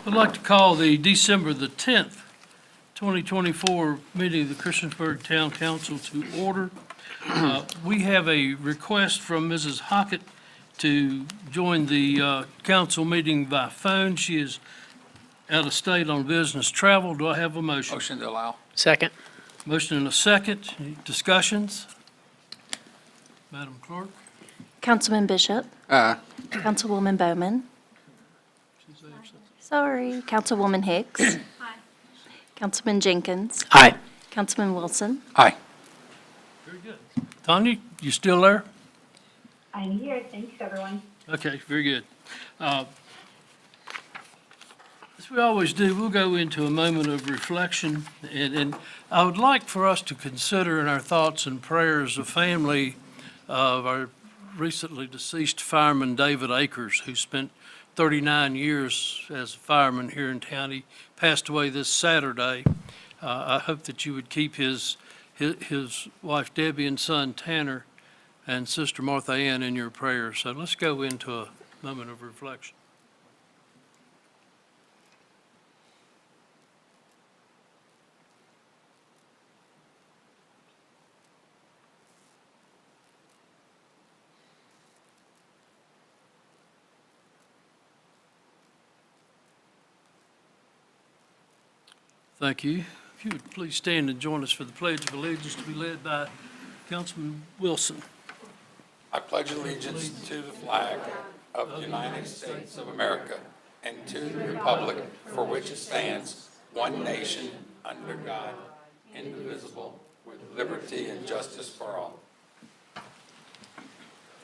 I'd like to call the December the 10th, 2024 meeting of the Christiansburg Town Council to order. We have a request from Mrs. Hockett to join the council meeting by phone. She is out of state on business travel. Do I have a motion? Motion to allow. Second. Motion and a second. Any discussions? Madam Clerk? Councilman Bishop. Aye. Councilwoman Bowman. She's absent. Sorry. Councilwoman Hicks. Aye. Councilman Jenkins. Aye. Councilman Wilson. Aye. Very good. Tanya, you still there? I'm here. Thanks, everyone. Okay, very good. As we always do, we'll go into a moment of reflection, and I would like for us to consider in our thoughts and prayers the family of our recently deceased fireman David Akers, who spent 39 years as a fireman here in town. He passed away this Saturday. I hope that you would keep his wife Debbie and son Tanner and Sister Martha Ann in your prayers. So let's go into a moment of reflection. Thank you. If you would please stand and join us for the Pledge of Allegiance to be led by Councilman Wilson. I pledge allegiance to the flag of the United States of America and to the republic for which it stands, one nation, under God, indivisible, with liberty and justice for all.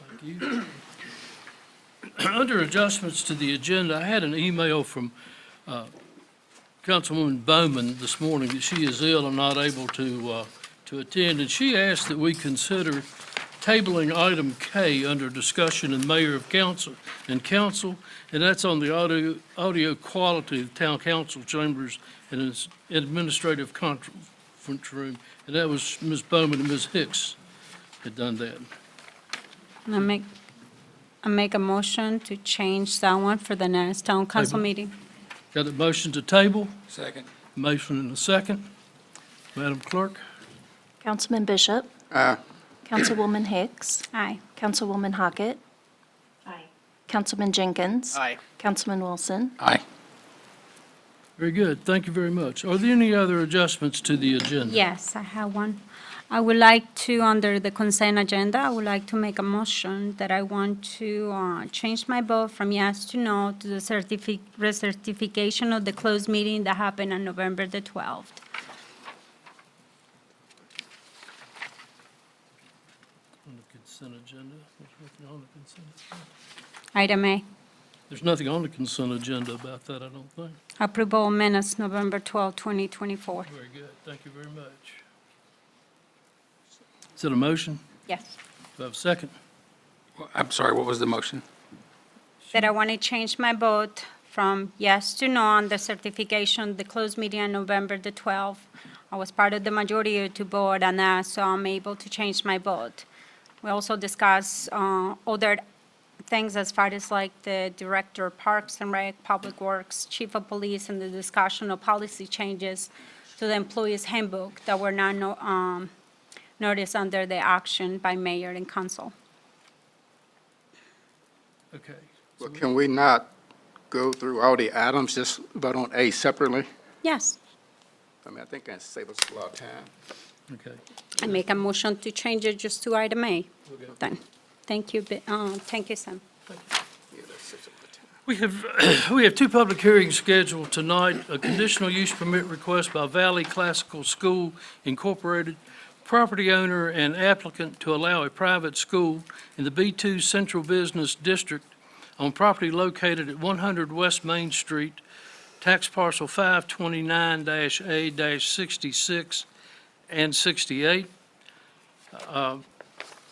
Thank you. Under adjustments to the agenda, I had an email from Councilwoman Bowman this morning that she is ill and not able to attend, and she asked that we consider tabling item K under discussion and mayor of council, and that's on the audio quality of town council chambers and its administrative conference room, and that was Ms. Bowman and Ms. Hicks had done that. I make a motion to change that one for the next town council Table. meeting. Got a motion to table, Second. motion and a second. Madam Clerk? Councilman Bishop. Aye. Councilwoman Hicks. Aye. Councilwoman Hockett. Aye. Councilman Jenkins. Aye. Councilman Wilson. Aye. Very good, thank you very much. Are there any other adjustments to the agenda? Yes, I have one. I would like to, under the consent agenda, I would like to make a motion that I want to change my vote from yes to no to the recertification of the closed meeting that happened on November the 12th. On the consent agenda? There's nothing on the consent agenda. Item A, There's nothing on the consent agenda about that, I don't think. approval of minutes, November 12, 2024. Very good, thank you very much. Is it a motion? Yes. Do I have a second? I'm sorry, what was the motion? That I want to change my vote from yes to no on the certification, the closed meeting on November the 12th. I was part of the majority to vote on that, so I'm able to change my vote. We also discussed other things as far as like the Director of Parks and Rec, Public Works, Chief of Police, and the discussion of policy changes to the employees handbook that were not noticed under the action by mayor and council. Okay. Well, can we not go through all the items, just vote on A separately? Yes, I mean, I think that saves us a lot of time. Okay. I make a motion to change it just to item A. Okay. Then, thank you, thank you, Sam. Yeah, that saves a lot of time. We have two public hearings scheduled tonight. A conditional use permit request by Valley Classical School Incorporated, property owner and applicant to allow a private school in the B2 Central Business District on property located at 100 West Main Street, tax parcel 529-A-66 and 68,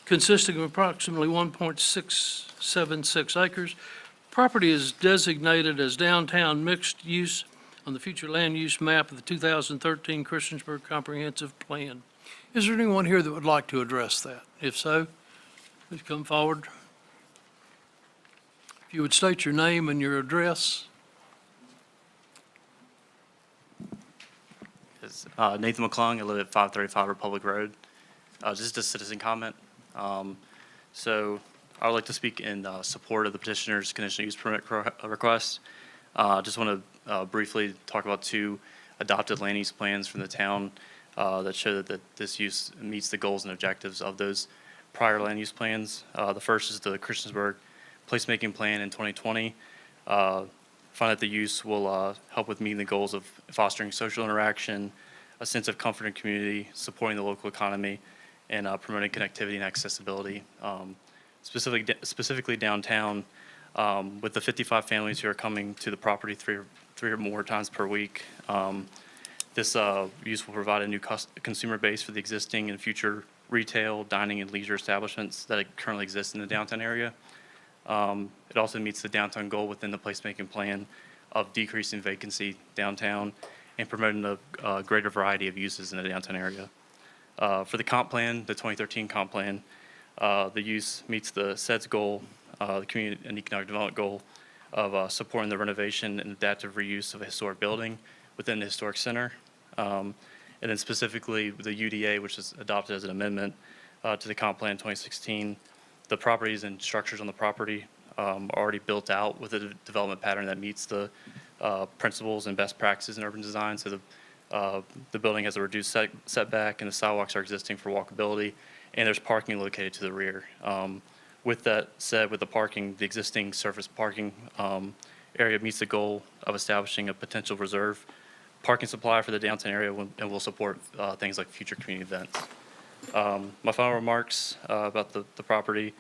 consisting of approximately 1.676 acres. Property is designated as downtown mixed use on the future land use map of the 2013 Christiansburg Comprehensive Plan. Is there anyone here that would like to address that? If so, please come forward. If you would state your name and your address. Nathan McClung, I live at 535 Republic Road. Just a citizen comment. So I would like to speak in support of the petitioner's conditional use permit request. Just want to briefly talk about two adopted land use plans from the town that show that this use meets the goals and objectives of those prior land use plans. The first is the Christiansburg placemaking plan in 2020. Find that the use will help with meeting the goals of fostering social interaction, a sense of comfort and community, supporting the local economy, and promoting connectivity and accessibility. Specifically downtown, with the 55 families who are coming to the property three or more times per week. This use will provide a new consumer base for the existing and future retail, dining, and leisure establishments that currently exist in the downtown area. It also meets the downtown goal within the placemaking plan of decreasing vacancy downtown and promoting a greater variety of uses in the downtown area. For the comp plan, the 2013 comp plan, the use meets the SEDS goal, the community and economic development goal of supporting the renovation and adaptive reuse of a historic building within the historic center. And then specifically the UDA, which is adopted as an amendment to the comp plan 2016, the properties and structures on the property are already built out with a development pattern that meets the principles and best practices in urban design. So the building has a reduced setback and the sidewalks are existing for walkability, and there's parking located to the rear. With that said, with the parking, the existing surface parking area meets the goal of establishing a potential reserve parking supply for the downtown area and will support things like future community events. My final remarks about the property.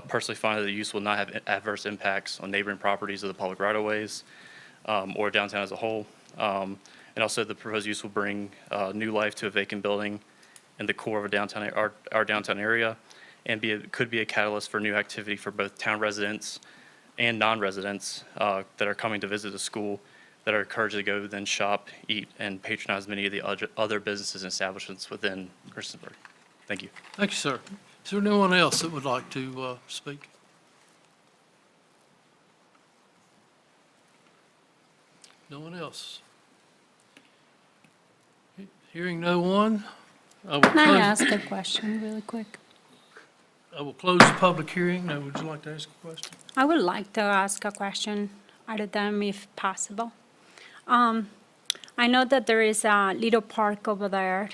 Personally find that the use will not have adverse impacts on neighboring properties of the public right-of-ways or downtown as a whole. And also the proposed use will bring new life to a vacant building in the core of a downtown, our downtown area, and could be a catalyst for new activity for both town residents and non-residents that are coming to visit the school, that are encouraged to go then shop, eat, and patronize many of the other businesses and establishments within Christiansburg. Thank you. Thank you, sir. Is there anyone else that would like to speak? No one else? Hearing no one, I will Can I close, ask a question really quick? I will close the public hearing. Now, would you like to ask a question? I would like to ask a question out of them if possible. I know that there is a little park over there,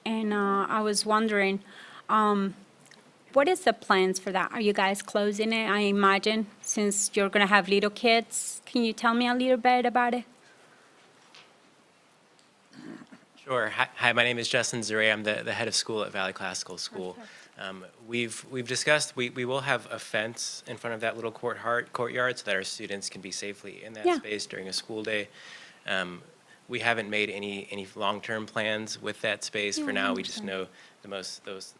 and I was wondering, what is the plans for that? Are you guys closing it, I imagine, since you're going to have little kids? Can you tell me a little bit about it? Sure. Hi, my name is Justin Zure. I'm the head of school at Valley Classical School. We've discussed, we will have a fence in front of that little courtyard so that our students can be safely in that Yeah. space during a school day. We haven't made any long-term plans with that space. Yeah, For I now, we just understand. know those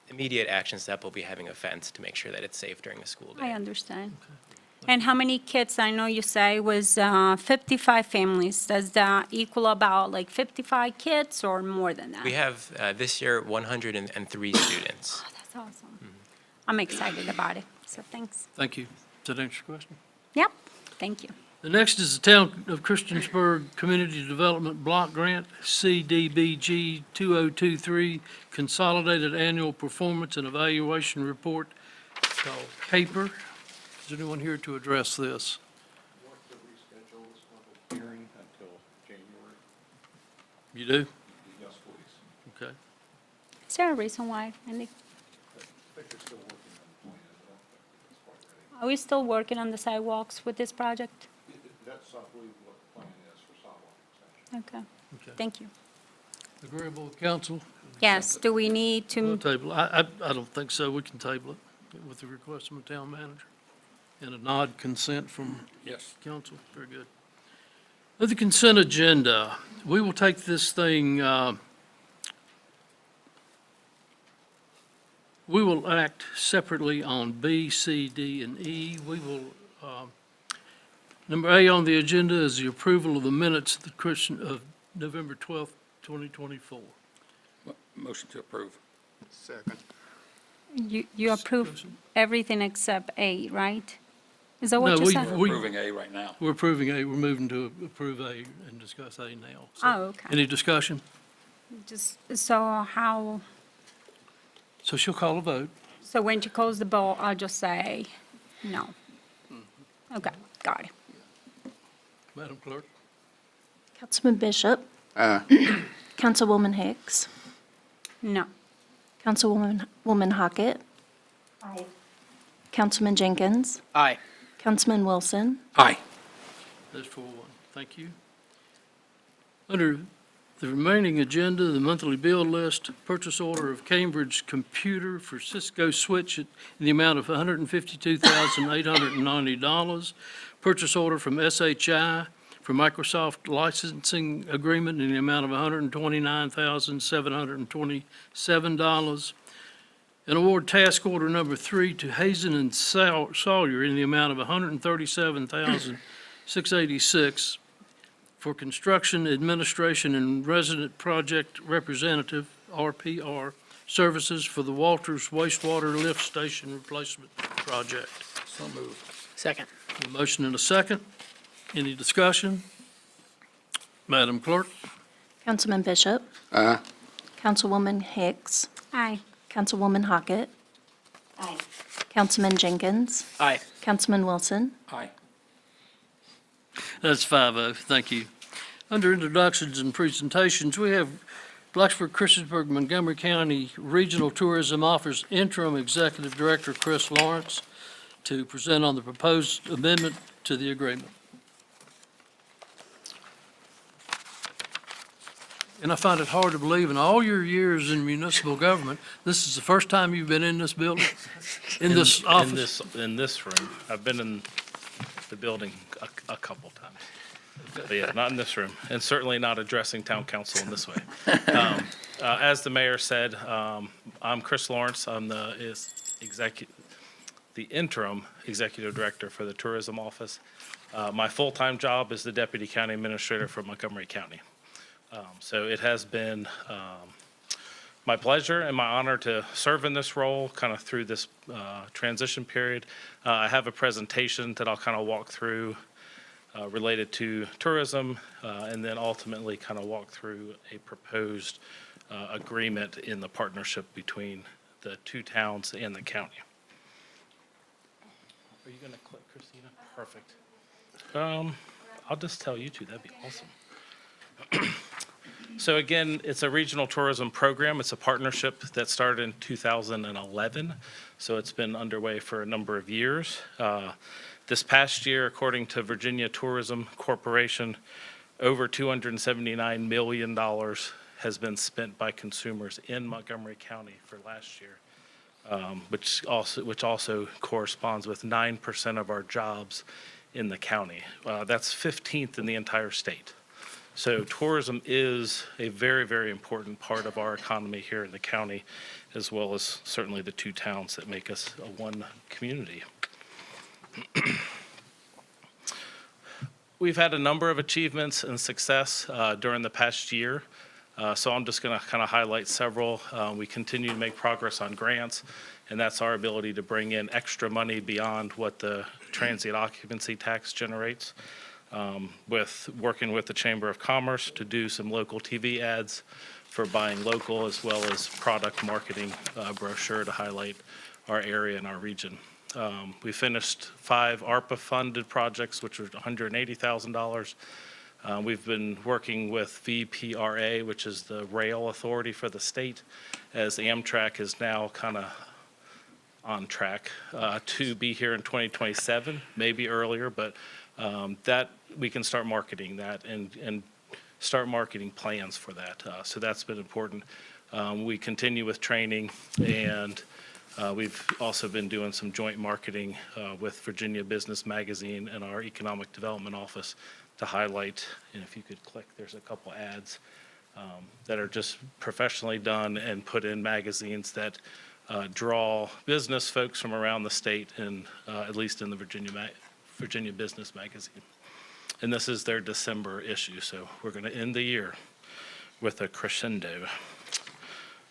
immediate action step will be having a fence to make sure that it's safe during the school day. I understand. And how many kids, I know you say was 55 families. Does that equal about like 55 kids or more than that? We have, this year, 103 students. Oh, that's awesome. I'm excited about it, so thanks. Thank you. Does that answer your question? Yep, thank you. The next is the Town of Christiansburg Community Development Block Grant, CDBG 2023 Consolidated Annual Performance and Evaluation Report, called CAPER. Is there anyone here to address this? Want to reschedule this public hearing until January? You do? Yes, please. Okay. Is there a reason why, Andy? I think they're still working on the plan. I don't think it's quite ready. Are we still working on the sidewalks with this project? That's, I believe, what the plan is for sidewalk extension. Okay, Okay. thank you. Agreeable with council? Yes, do we need We'll to, table. I don't think so. We can table it with the request from the town manager and a nod consent from Yes. council. Very good. With the consent agenda, we will take this thing, we will act separately on B, C, D, and E. We will, number A on the agenda is the approval of the minutes of of November 12th, 2024. Motion to approve. Second. You approve everything except A, right? Is that what No, you we- said? We're approving A right now. We're approving A, we're moving to approve A and discuss A now. So, Oh, okay. Any discussion? Just, so how, So she'll call a vote. so when she calls the vote, I'll just say no. Okay, got it. Madam Clerk? Councilman Bishop, Aye. Councilwoman Hicks, No. Woman Hockett, Aye. Councilman Jenkins, Aye. Councilman Wilson, Aye. That's 4-1. Thank you. Under the remaining agenda, the monthly bill list, purchase order of Cambridge Computer for Cisco Switch in the amount of $152,890. Purchase order from SHI for Microsoft licensing agreement in the amount of $129,727. And award task order number 3 to Hazen and Sawyer in the amount of $137,686 for construction, administration, and resident project representative, RPR, services for the Walters wastewater lift station replacement project. So moved. Second. A motion and a second. Any discussion? Madam Clerk? Councilman Bishop, Aye. Councilwoman Hicks, Aye. Councilwoman Hockett, Aye. Councilman Jenkins, Aye. Councilman Wilson, Aye. That's 5-0. Thank you. Under introductions and presentations, we have Blacksburg, Christiansburg, Montgomery County Regional Tourism Office Interim Executive Director Chris Lawrence to present on the proposed amendment to the agreement. And I find it hard to believe in all your years in municipal government, this is the first time you've been in this building, in this office. In this room. I've been in the building a couple times. But yeah, not in this room, and certainly not addressing town council in this way. As the mayor said, I'm Chris Lawrence. I'm the interim executive director for the tourism office. My full-time job is the deputy county administrator for Montgomery County. So it has been my pleasure and my honor to serve in this role kind of through this transition period. I have a presentation that I'll kind of walk through related to tourism, and then ultimately kind of walk through a proposed agreement in the partnership between the two towns and the county. Are you going to click, Christina? Perfect. I'll just tell you two, that'd be awesome. So again, it's a regional tourism program. It's a partnership that started in 2011. So it's been underway for a number of years. This past year, according to Virginia Tourism Corporation, over $279 million has been spent by consumers in Montgomery County for last year, which also corresponds with 9% of our jobs in the county. That's 15th in the entire state. So tourism is a very, very important part of our economy here in the county, as well as certainly the two towns that make us a one community. We've had a number of achievements and success during the past year, so I'm just going to kind of highlight several. We continue to make progress on grants, and that's our ability to bring in extra money beyond what the transient occupancy tax generates. With working with the Chamber of Commerce to do some local TV ads for buying local, as well as product marketing brochure to highlight our area and our region. We finished 5 ARPA-funded projects, which were $180,000. We've been working with VPRA, which is the rail authority for the state, as Amtrak is now kind of on track to be here in 2027, maybe earlier, but that we can start marketing that and start marketing plans for that. So that's been important. We continue with training, and we've also been doing some joint marketing with Virginia Business Magazine and our Economic Development Office to highlight, and if you could click, there's a couple ads that are just professionally done and put in magazines that draw business folks from around the state, and at least in the Virginia Business Magazine. And this is their December issue, so we're going to end the year with a crescendo.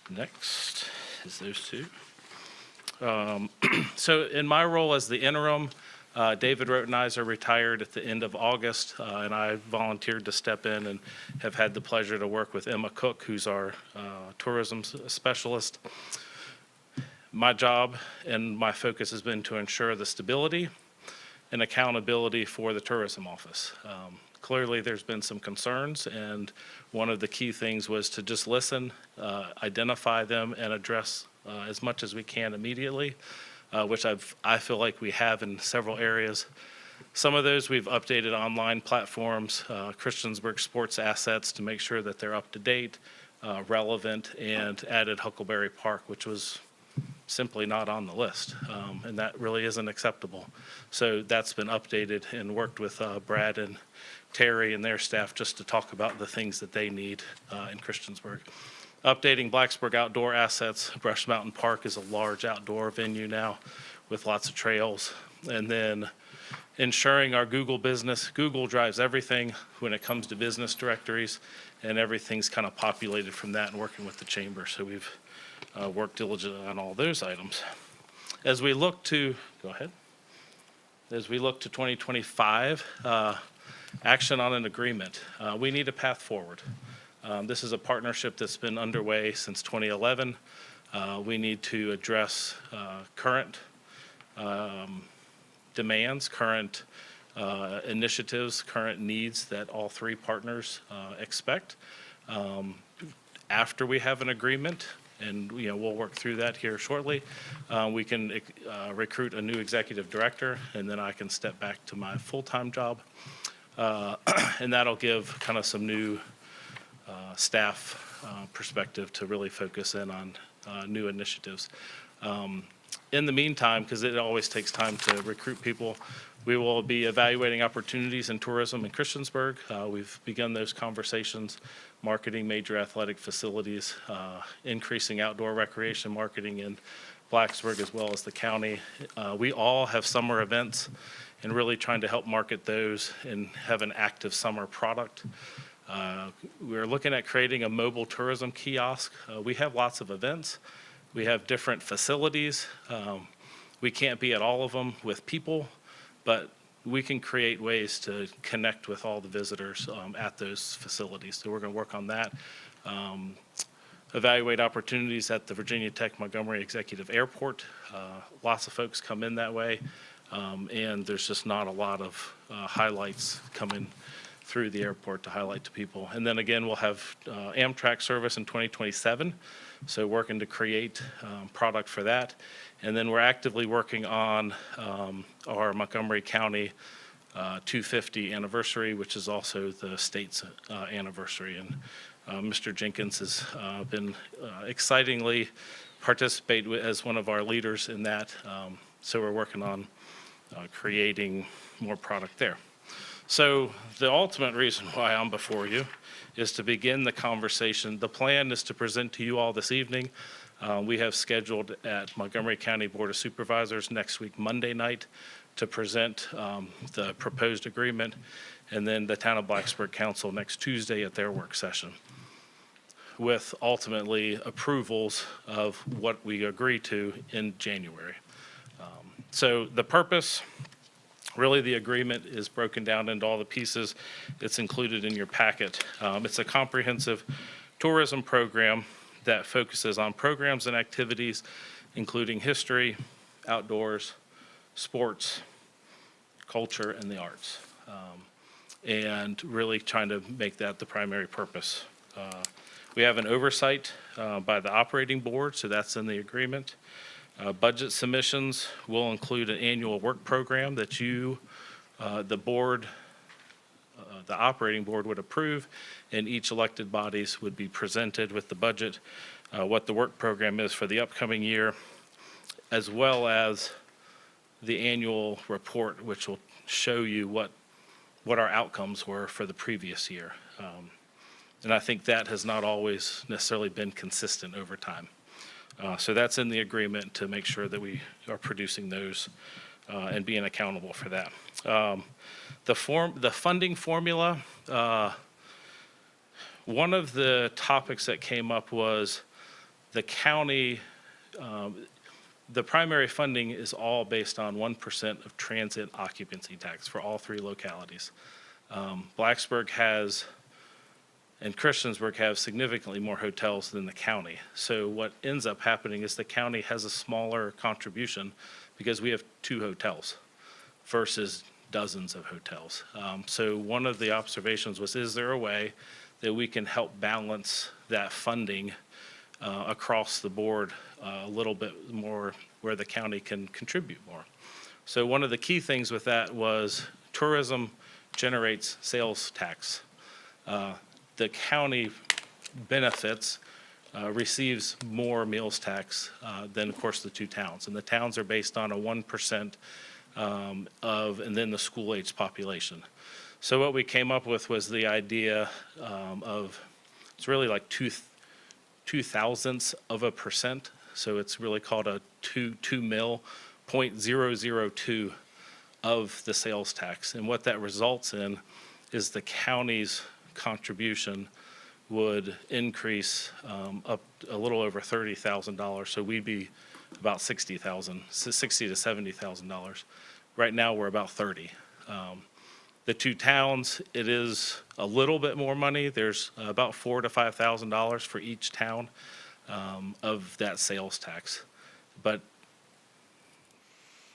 Next is those two. So in my role as the interim, David Rotenizer retired at the end of August, and I volunteered to step in and have had the pleasure to work with Emma Cook, who's our tourism specialist. My job and my focus has been to ensure the stability and accountability for the tourism office. Clearly, there's been some concerns, and one of the key things was to just listen, identify them, and address as much as we can immediately, which I feel like we have in several areas. Some of those we've updated online platforms, Christiansburg sports assets to make sure that they're up to date, relevant, and added Huckleberry Park, which was simply not on the list, and that really isn't acceptable. So that's been updated and worked with Brad and Terry and their staff just to talk about the things that they need in Christiansburg. Updating Blacksburg outdoor assets. Brush Mountain Park is a large outdoor venue now with lots of trails. And then ensuring our Google drives everything when it comes to business directories, and everything's kind of populated from that and working with the chamber. So we've worked diligently on all those items. As we look to, go ahead. As we look to 2025, action on an agreement. We need a path forward. This is a partnership that's been underway since 2011. We need to address current demands, current initiatives, current needs that all three partners expect. After we have an agreement, and we'll work through that here shortly, we can recruit a new executive director, and then I can step back to my full-time job. And that'll give kind of some new staff perspective to really focus in on new initiatives. In the meantime, because it always takes time to recruit people, we will be evaluating opportunities in tourism in Christiansburg. We've begun those conversations, marketing major athletic facilities, increasing outdoor recreation marketing in Blacksburg as well as the county. We all have summer events and really trying to help market those and have an active summer product. We're looking at creating a mobile tourism kiosk. We have lots of events. We have different facilities. We can't be at all of them with people, but we can create ways to connect with all the visitors at those facilities. So we're going to work on that. Evaluate opportunities at the Virginia Tech Montgomery Executive Airport. Lots of folks come in that way, and there's just not a lot of highlights coming through the airport to highlight to people. And then again, we'll have Amtrak service in 2027, so working to create product for that. And then we're actively working on our Montgomery County 250 anniversary, which is also the state's anniversary. And Mr. Jenkins has been excitingly participate as one of our leaders in that. So we're working on creating more product there. So the ultimate reason why I'm before you is to begin the conversation. The plan is to present to you all this evening. We have scheduled at Montgomery County Board of Supervisors next week, Monday night, to present the proposed agreement, and then the Town of Blacksburg Council next Tuesday at their work session, with ultimately approvals of what we agree to in January. So the purpose, really the agreement is broken down into all the pieces. It's included in your packet. It's a comprehensive tourism program that focuses on programs and activities, including history, outdoors, sports, culture, and the arts. And really trying to make that the primary purpose. We have an oversight by the operating board, so that's in the agreement. Budget submissions will include an annual work program that you, the board, the operating board would approve, and each elected bodies would be presented with the budget, what the work program is for the upcoming year, as well as the annual report, which will show you what our outcomes were for the previous year. And I think that has not always necessarily been consistent over time. So that's in the agreement to make sure that we are producing those and being accountable for that. The funding formula, one of the topics that came up was the county the primary funding is all based on 1% of transit occupancy tax for all three localities. Blacksburg has and Christiansburg have significantly more hotels than the county. So what ends up happening is the county has a smaller contribution because we have 2 hotels versus dozens of hotels. So one of the observations was, is there a way that we can help balance that funding across the board a little bit more where the county can contribute more? So one of the key things with that was tourism generates sales tax. The county benefits, receives more meals tax than, of course, the 2 towns. And the towns are based on a 1% and then the school-age population. So what we came up with was the idea of, it's really like 2/2000ths of a percent. So it's really called a 2 mil, 0.002 of the sales tax. And what that results in is the county's contribution would increase up a little over $30,000. So we'd be about $60,000 to $70,000. Right now, we're about 30. The 2 towns, it is a little bit more money. There's about $4,000 to $5,000 for each town of that sales tax. But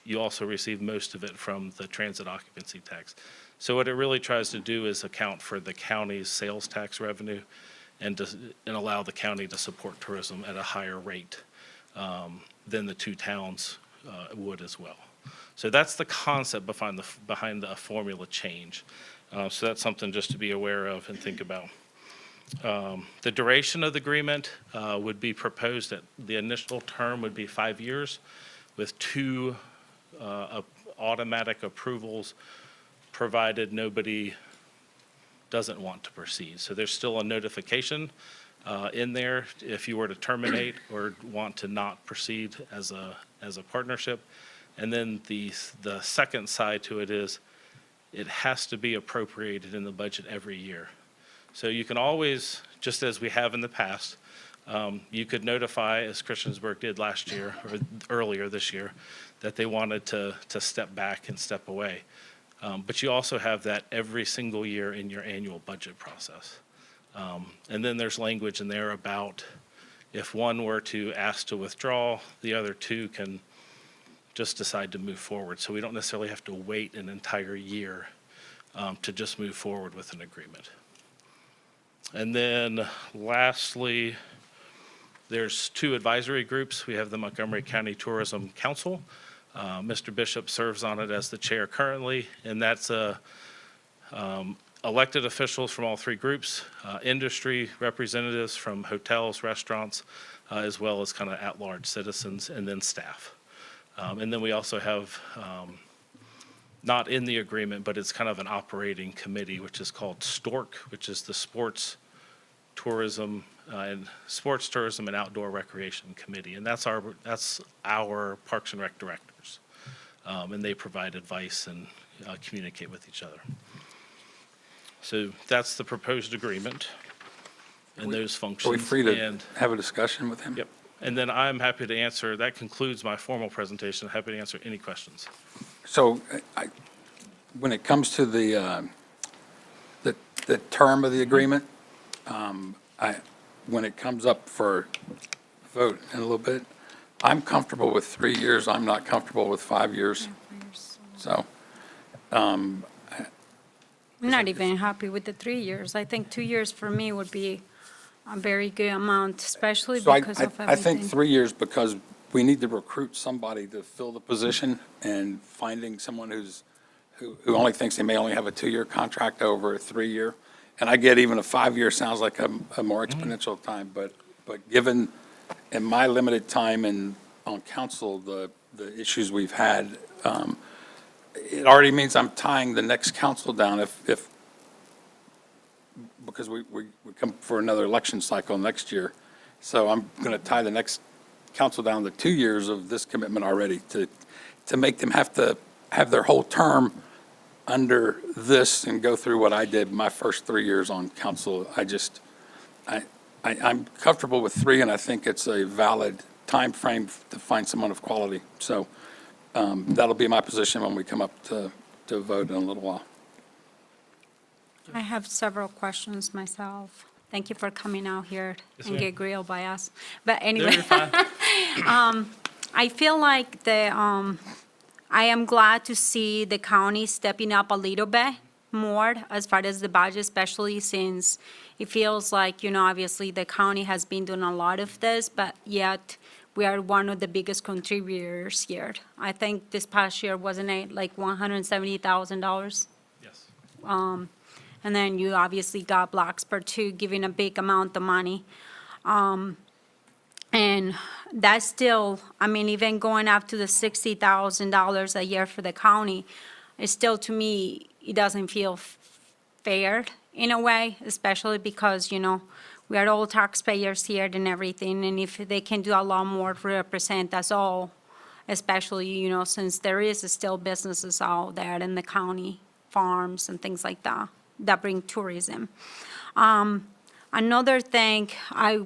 you also receive most of it from the transit occupancy tax. So what it really tries to do is account for the county's sales tax revenue and allow the county to support tourism at a higher rate than the 2 towns would as well. So that's the concept behind the formula change. So that's something just to be aware of and think about. The duration of the agreement would be proposed that the initial term would be 5 years with 2 automatic approvals provided nobody doesn't want to proceed. So there's still a notification in there if you were to terminate or want to not proceed as a partnership. And then the second side to it is it has to be appropriated in the budget every year. So you can always, just as we have in the past, you could notify, as Christiansburg did last year or earlier this year, that they wanted to step back and step away. But you also have that every single year in your annual budget process. And then there's language in there about if one were to ask to withdraw, the other 2 can just decide to move forward. So we don't necessarily have to wait an entire year to just move forward with an agreement. And then lastly, there's 2 advisory groups. We have the Montgomery County Tourism Council. Mr. Bishop serves on it as the chair currently, and that's elected officials from all 3 groups, industry representatives from hotels, restaurants, as well as kind of at-large citizens, and then staff. And then we also have, not in the agreement, but it's kind of an operating committee, which is called STORC, which is the Sports Tourism and Outdoor Recreation Committee. And that's our Parks and Rec directors. And they provide advice and communicate with each other. So that's the proposed agreement and those functions. Are we free to And- have a discussion with him? Yep. And then I'm happy to answer, that concludes my formal presentation. Happy to answer any questions. So when it comes to the term of the agreement, when it comes up for vote in a little bit, I'm comfortable with 3 years. I'm not comfortable with 5 years. So, I'm not even happy with the 3 years. I think 2 years for me would be a very good amount, especially so because of I think everything. 3 years because we need to recruit somebody to fill the position, and finding someone who only thinks they may only have a 2-year contract over a 3-year. And I get even a 5-year sounds like a more exponential time, but given in my limited time on council, the issues we've had, it already means I'm tying the next council down if because we come for another election cycle next year. So I'm going to tie the next council down to 2 years of this commitment already to make them have to have their whole term under this and go through what I did my first 3 years on council. I'm comfortable with 3, and I think it's a valid time frame to find someone of quality. So that'll be my position when we come up to vote in a little while. I have several questions myself. Thank you for coming out here Yes, and ma'am. get grilled by us. But No, anyway. you're fine. I feel like I am glad to see the county stepping up a little bit more as far as the budget, especially since it feels like, obviously the county has been doing a lot of this, but yet we are one of the biggest contributors here. I think this past year, wasn't it like $170,000? Yes. And then you obviously got Blacksburg too, giving a big amount of money. And that's still, even going up to the $60,000 a year for the county, it's still, to me, it doesn't feel fair in a way, especially because, we are all taxpayers here and everything, and if they can do a lot more to represent us all, especially, since there is still businesses out there in the county, farms and things like that, that bring tourism. Another thing, I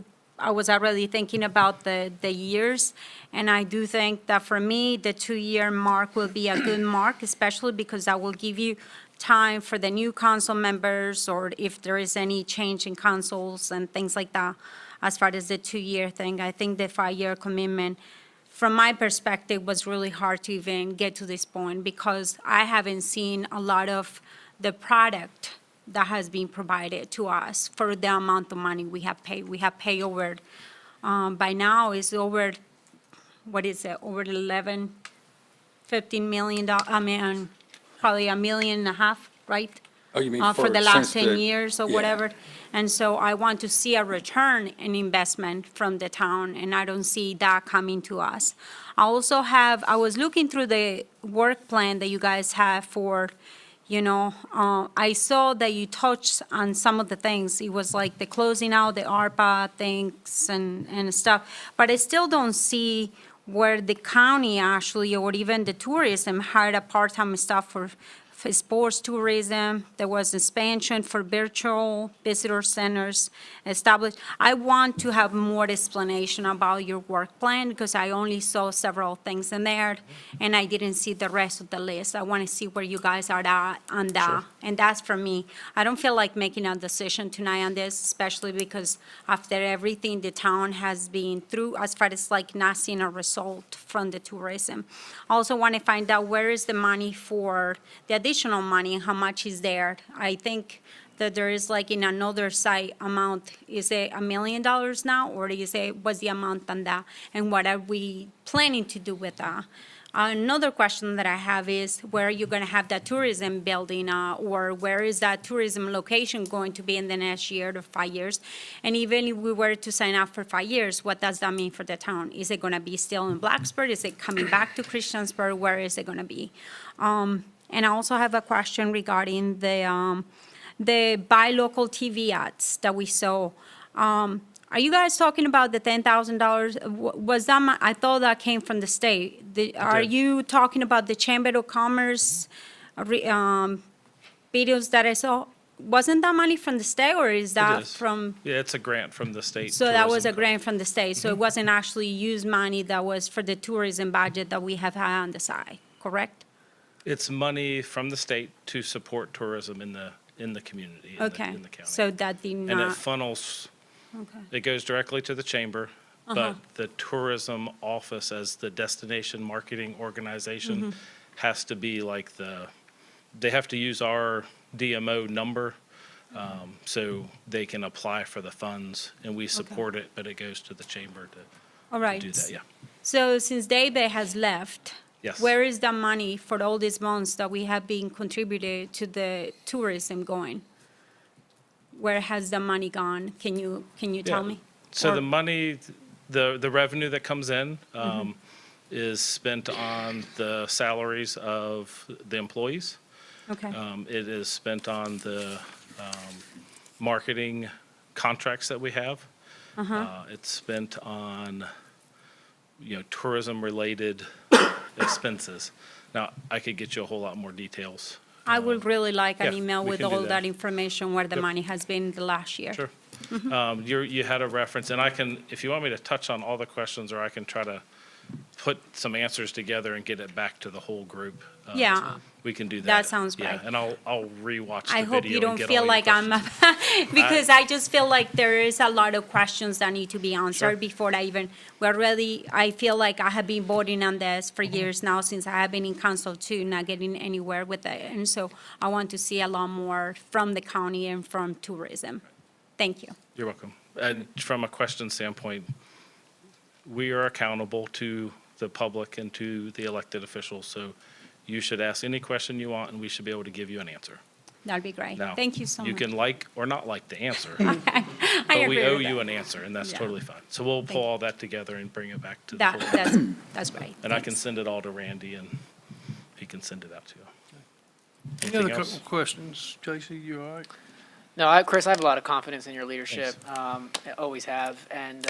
was already thinking about the years, and I do think that for me, the 2-year mark will be a good mark, especially because that will give you time for the new council members, or if there is any change in councils and things like that, as far as the 2-year thing. I think the 5-year commitment, from my perspective, was really hard to even get to this point, because I haven't seen a lot of the product that has been provided to us for the amount of money we have paid. We have paid over, by now, it's over, what is it, over 11, $15 million, probably $1.5 million, right? Oh, you mean For the last since 10 years or yeah. whatever. And so I want to see a return in investment from the town, and I don't see that coming to us. I was looking through the work plan that you guys have for, I saw that you touched on some of the things. It was like the closing out the ARPA things and stuff. But I still don't see where the county actually, or even the tourism, hired a part-time staff for sports tourism. There was expansion for virtual visitor centers established. I want to have more explanation about your work plan, because I only saw several things in there, and I didn't see the rest of the list. I want to see where you guys are at on that. And that's for me. I don't feel like making a decision tonight on this, especially because after everything the town has been through, as far as like not seeing a result from the tourism. I also want to find out where is the money for the additional money and how much is there. I think that there is like in another site amount, is it $1 million now, or is it, what's the amount on that? And what are we planning to do with that? Another question that I have is, where are you going to have that tourism building, or where is that tourism location going to be in the next year to 5 years? And even if we were to sign up for 5 years, what does that mean for the town? Is it going to be still in Blacksburg? Is it coming back to Christiansburg? Where is it going to be? And I also have a question regarding the buy local TV ads that we saw. Are you guys talking about the $10,000? Was that, I thought that came from the state. Are did. you talking about the Chamber of Commerce videos that I saw? Wasn't that money from the state, or is that is. from? Yeah, it's a grant from the state. So that was a tourism. grant from the state, so it wasn't actually used money that was for the tourism budget that we have had on the side, correct? It's money from the state to support tourism in the community, Okay, in the county. so that did And it not, funnels, okay, it goes directly to the chamber, but the tourism office as the destination marketing organization has to be like they have to use our DMO number, so they can apply for the funds, and we support it, but it goes to the chamber all to right. do that, yeah. So since David has left, Yes. where is the money for all these months that we have been contributed to the tourism going? Where has the money gone? Can you tell Yeah. me? So Or- the money, the revenue that comes in is spent on the salaries of the employees. Okay, It is spent on the marketing contracts that we have. It's spent on, tourism-related expenses. Now, I could get you a whole lot more details. I would really like an yeah, email we with can do all that. that information, where the Yep. money has been the last year. Sure. You had a reference, and I can, if you want me to touch on all the questions, or I can try to put some answers together and get it back to the whole group. Yeah. We can do that. That sounds Yeah, great. and I'll rewatch the I video hope you and don't get feel all your like I'm, questions. because I just feel like there is a lot of questions that need to be Sure. answered before I feel like I have been voting on this for years now since I have been in council too, not getting anywhere with it. And so I want to see a lot more from the county and from tourism. Thank you. You're welcome. And from a question standpoint, we are accountable to the public and to the elected officials, so you should ask any question you want, and we should be able to give you an answer. That'd be great. Now, Thank you so much. you can like or not like the answer, I but we agree owe with you that. an answer, and that's Yeah. totally fine. So we'll pull you. all that together and bring it back to the That, board. that's great. And I can Thanks. send it all to Randy, and he can send it out to you. Any other Anything else? questions? JC, you all right? No, Chris, I have a lot of confidence in your leadership. I always have. And,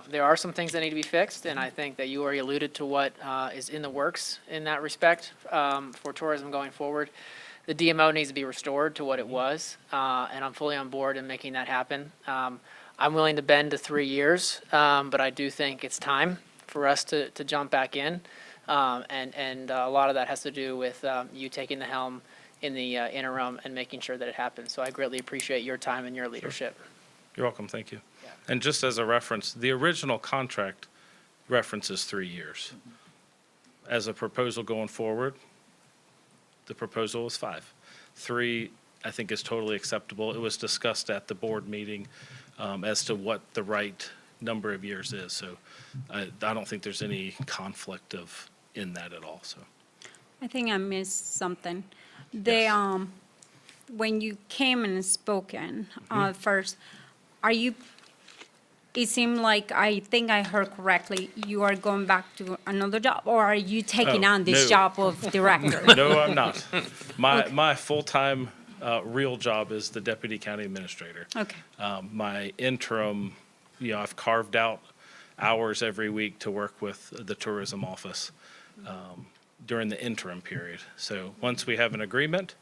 there are some things that need to be fixed, and I think that you already alluded to what is in the works in that respect for tourism going forward. The DMO needs to be restored to what it was, and I'm fully on board in making that happen. I'm willing to bend to 3 years, but I do think it's time for us to jump back in. And a lot of that has to do with you taking the helm in the interim and making sure that it happens. So I greatly appreciate your time and your leadership. You're welcome, thank you. And just as a reference, the original contract references 3 years. As a proposal going forward, the proposal was 5. 3, I think, is totally acceptable. It was discussed at the board meeting as to what the right number of years is. So I don't think there's any conflict in that at all, so. I think I missed something. When you came and spoken first, it seemed like, I think I heard correctly, you are going back to another job, or are you taking Oh, on this no. job of director? No, I'm not. My full-time real job is the deputy county administrator. Okay, My interim, I've carved out hours every week to work with the tourism office during the interim period. So once we have an agreement,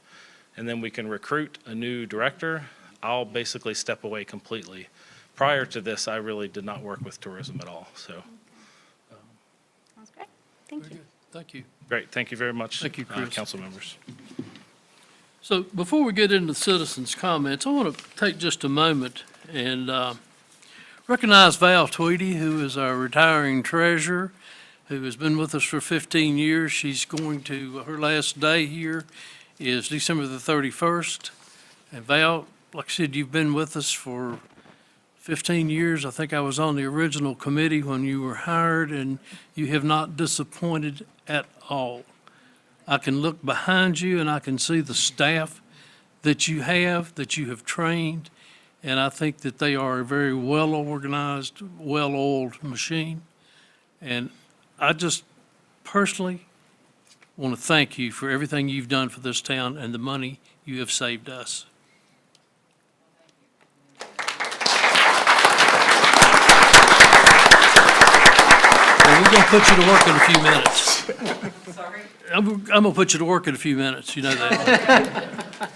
and then we can recruit a new director, I'll basically step away completely. Prior to this, I really did not work with tourism at all, so, sounds great. Thank you. Thank you. great, thank you very much. Thank you, Chris. Council members. So before we get into citizens' comments, I want to take just a moment and recognize Val Tweedy, who is our retiring treasurer, who has been with us for 15 years. She's going to, her last day here is December the 31st. And Val, like I said, you've been with us for 15 years. I think I was on the original committee when you were hired, and you have not disappointed at all. I can look behind you and I can see the staff that you have trained, and I think that they are a very well-organized, well-oiled machine. And I just personally want to thank you for everything you've done for this town and the money you have saved us. And we're going to put you to work in a few minutes. Sorry? I'm going to put you to work in a few minutes, you know that.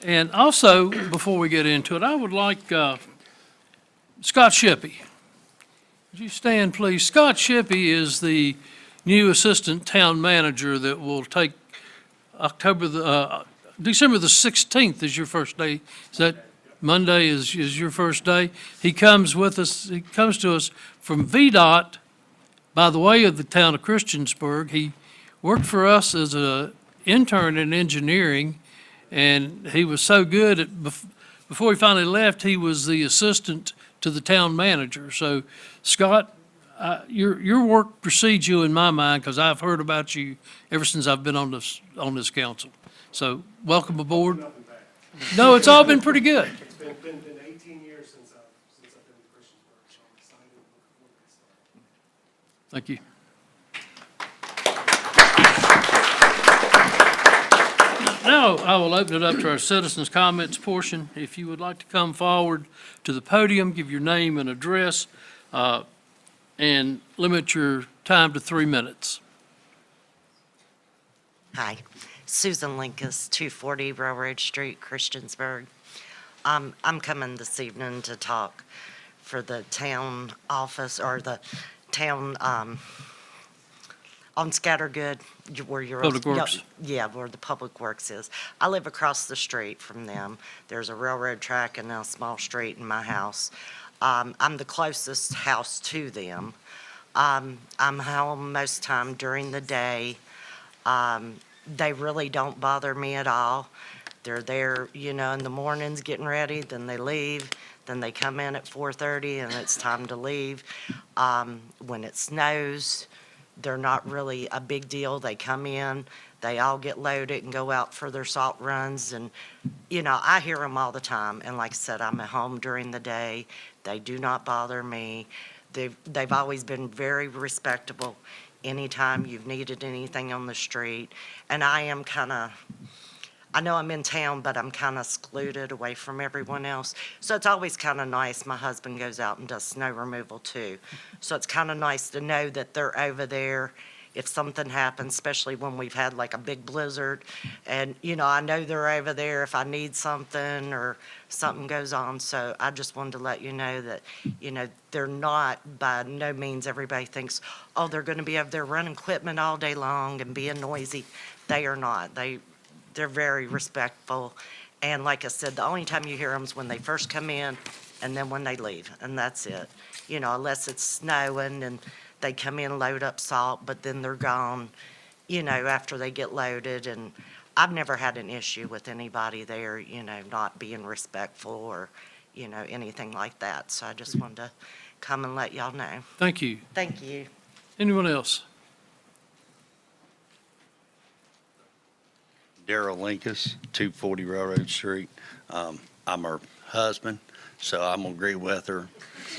And also, before we get into it, I would like Scott Shippey. Would you stand, please? Scott Shippey is the new assistant town manager that will take December the 16th is your first day. Is that Monday is your first day? He comes to us from VDOT by the way of the town of Christiansburg. He worked for us as an intern in engineering, and he was so good at, before he finally left, he was the assistant to the town manager. So, Scott, your work precedes you in my mind, because I've heard about you ever since I've been on this council. So, welcome aboard. No, it's all been pretty good. It's been 18 years since I've been with Christiansburg, so I'm excited and looking forward to this. Thank you. Now, I will open it up to our citizens' comments portion. If you would like to come forward to the podium, give your name and address, and limit your time to 3 minutes. Hi, Susan Linkus, 240 Railroad Street, Christiansburg. I'm coming this evening to talk for the town office or the town, on Scattergood, where you're. Public Works. Yeah, where the Public Works is. I live across the street from them. There's a railroad track and a small street in my house. I'm the closest house to them. I'm home most time during the day. They really don't bother me at all. They're there, in the mornings getting ready, then they leave, then they come in at 4:30 and it's time to leave. When it snows, they're not really a big deal. They come in, they all get loaded and go out for their salt runs, and, I hear them all the time. And like I said, I'm at home during the day. They do not bother me. They've always been very respectable anytime you've needed anything on the street. And I know I'm in town, but I'm kind of secluded away from everyone else. So it's always kind of nice. My husband goes out and does snow removal too. So it's kind of nice to know that they're over there if something happens, especially when we've had like a big blizzard. And, I know they're over there if I need something or something goes on. So I just wanted to let you know that, they're not, by no means everybody thinks, oh, they're going to be over there running equipment all day long and being noisy. They are not. They're very respectful. And like I said, the only time you hear them is when they first come in and then when they leave, and that's it. Unless it's snowing and they come in, load up salt, but then they're gone, after they get loaded. And I've never had an issue with anybody there, not being respectful or, anything like that. So I just wanted to come and let y'all know. Thank you. Thank you. Anyone else? Darrell Linkus, 240 Railroad Street. I'm her husband, so I'm gonna agree with her.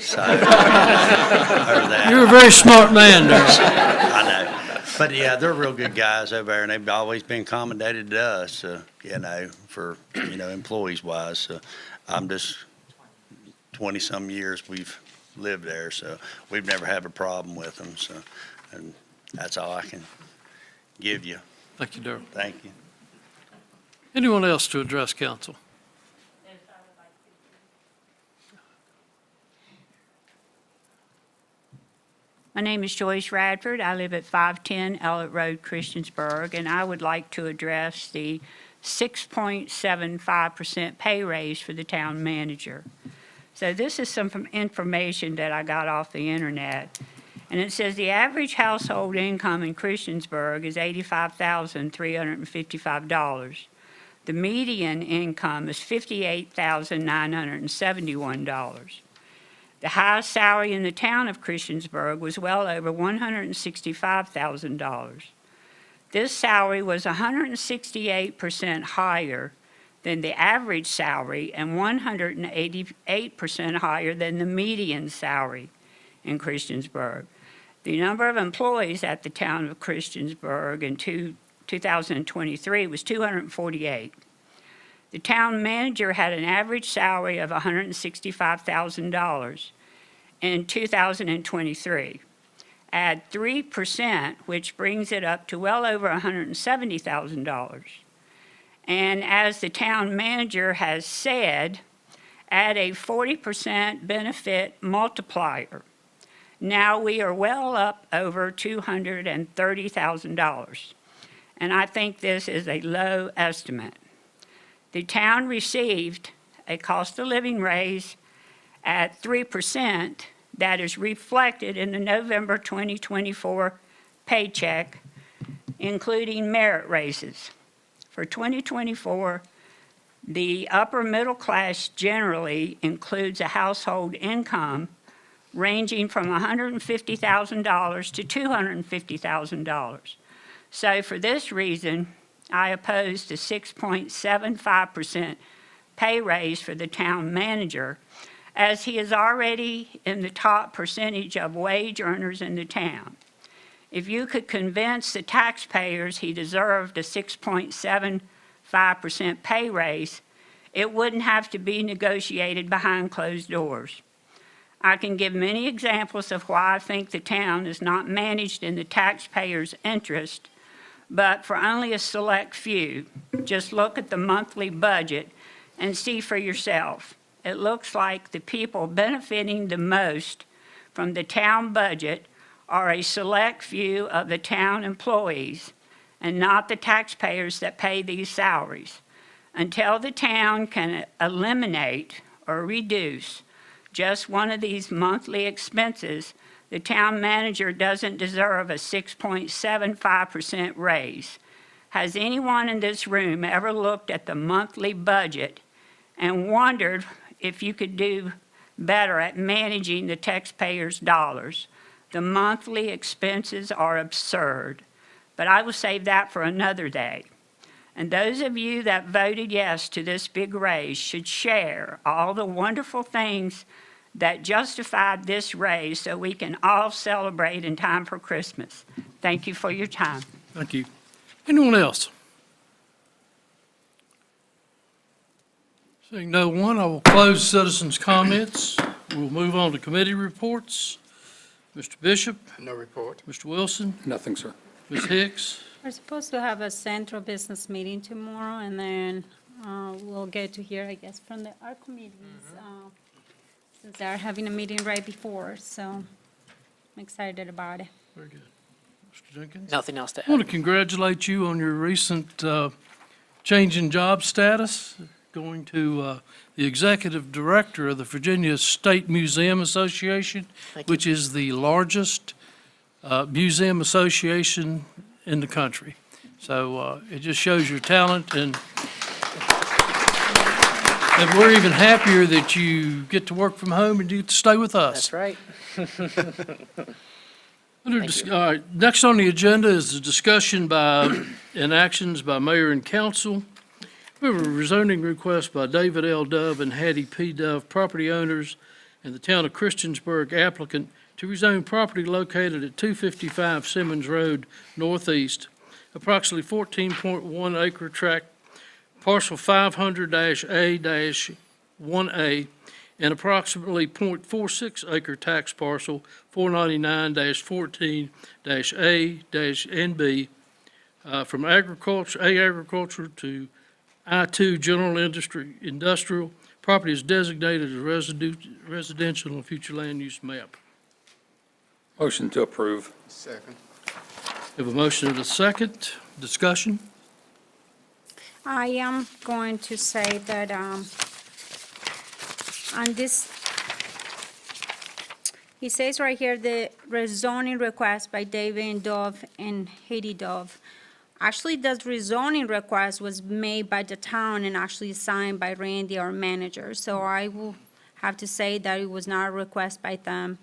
So, her that. You're a very smart man, Darrell. I know. But yeah, they're real good guys over there, and they've always been accommodated to us, for, employees wise. So I'm just 20-some years we've lived there, so we've never had a problem with them. So, and that's all I can give you. Thank you, Darrell. Thank you. Anyone else to address council? My name is Joyce Radford. I live at 510 Ellett Road, Christiansburg, and I would like to address the 6.75% pay raise for the town manager. So this is some information that I got off the internet. And it says the average household income in Christiansburg is $85,355. The median income is $58,971. The highest salary in the town of Christiansburg was well over $165,000. This salary was 168% higher than the average salary and 188% higher than the median salary in Christiansburg. The number of employees at the town of Christiansburg in 2023 was 248. The town manager had an average salary of $165,000 in 2023. Add 3%, which brings it up to well over $170,000. And as the town manager has said, add a 40% benefit multiplier. Now we are well up over $230,000. And I think this is a low estimate. The town received a cost of living raise at 3% that is reflected in the November 2024 paycheck, including merit raises. For 2024, the upper middle class generally includes a household income ranging from $150,000 to $250,000. So for this reason, I oppose the 6.75% pay raise for the town manager, as he is already in the top percentage of wage earners in the town. If you could convince the taxpayers he deserved a 6.75% pay raise, it wouldn't have to be negotiated behind closed doors. I can give many examples of why I think the town is not managed in the taxpayers' interest, but for only a select few. Just look at the monthly budget and see for yourself. It looks like the people benefiting the most from the town budget are a select few of the town employees and not the taxpayers that pay these salaries. Until the town can eliminate or reduce just one of these monthly expenses, the town manager doesn't deserve a 6.75% raise. Has anyone in this room ever looked at the monthly budget and wondered if you could do better at managing the taxpayers' dollars? The monthly expenses are absurd, but I will save that for another day. And those of you that voted yes to this big raise should share all the wonderful things that justified this raise so we can all celebrate in time for Christmas. Thank you for your time. Thank you. Anyone else? Seeing no one, I will close citizens' comments. We'll move on to committee reports. Mr. Bishop, No report. Mr. Wilson, Nothing, sir. Ms. Hicks. We're supposed to have a central business meeting tomorrow, and then we'll get to hear, I guess, from our committees, since they're having a meeting right before, so I'm excited about it. Very good. Mr. Jenkins? Nothing else to I want add. to congratulate you on your recent change in job status, going to the executive director of the Virginia State Museum Association, Thank you. which is the largest museum association in the country. So it just shows your talent, and we're even happier that you get to work from home and you get to stay with us. That's right. All right, next on the agenda is the discussion by, and actions by mayor and council. We have a rezoning request by David L. Dove and Hattie P. Dove, property owners in the town of Christiansburg, applicant to rezone property located at 255 Simmons Road Northeast, approximately 14.1 acre tract, parcel 500-A-1A, and approximately .46 acre tax parcel 499-14-A-NB, from agriculture to I-2 general industrial. Property is designated as residential on future land use map. Motion to approve. Second. We have a motion and a second. Discussion? I am going to say that on this, he says right here, the rezoning request by David Dove and Haiti Dove. Actually, this rezoning request was made by the town and actually signed by Randy, our manager. So I will have to say that it was not a request by them.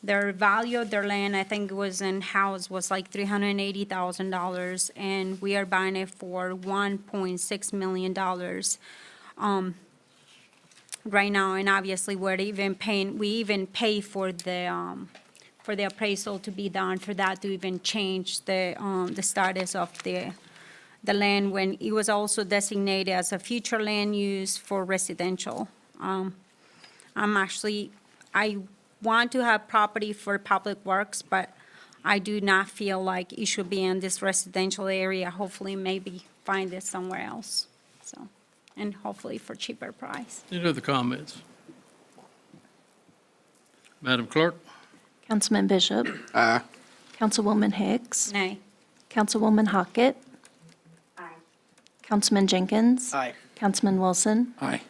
Their value of their land, I think it was in house, was like $380,000, and we are buying it for $1.6 million right now. And obviously, we even pay for the appraisal to be done for that to even change the status of the land when it was also designated as a future land use for residential. I want to have property for public works, but I do not feel like it should be in this residential area. Hopefully, maybe find it somewhere else. So, and hopefully for cheaper price. Any other comments? Madam Clerk? Councilman Bishop, Aye. Councilwoman Hicks, Nay. Councilwoman Hockett, Aye. Councilman Jenkins, Aye. Councilman Wilson, Aye.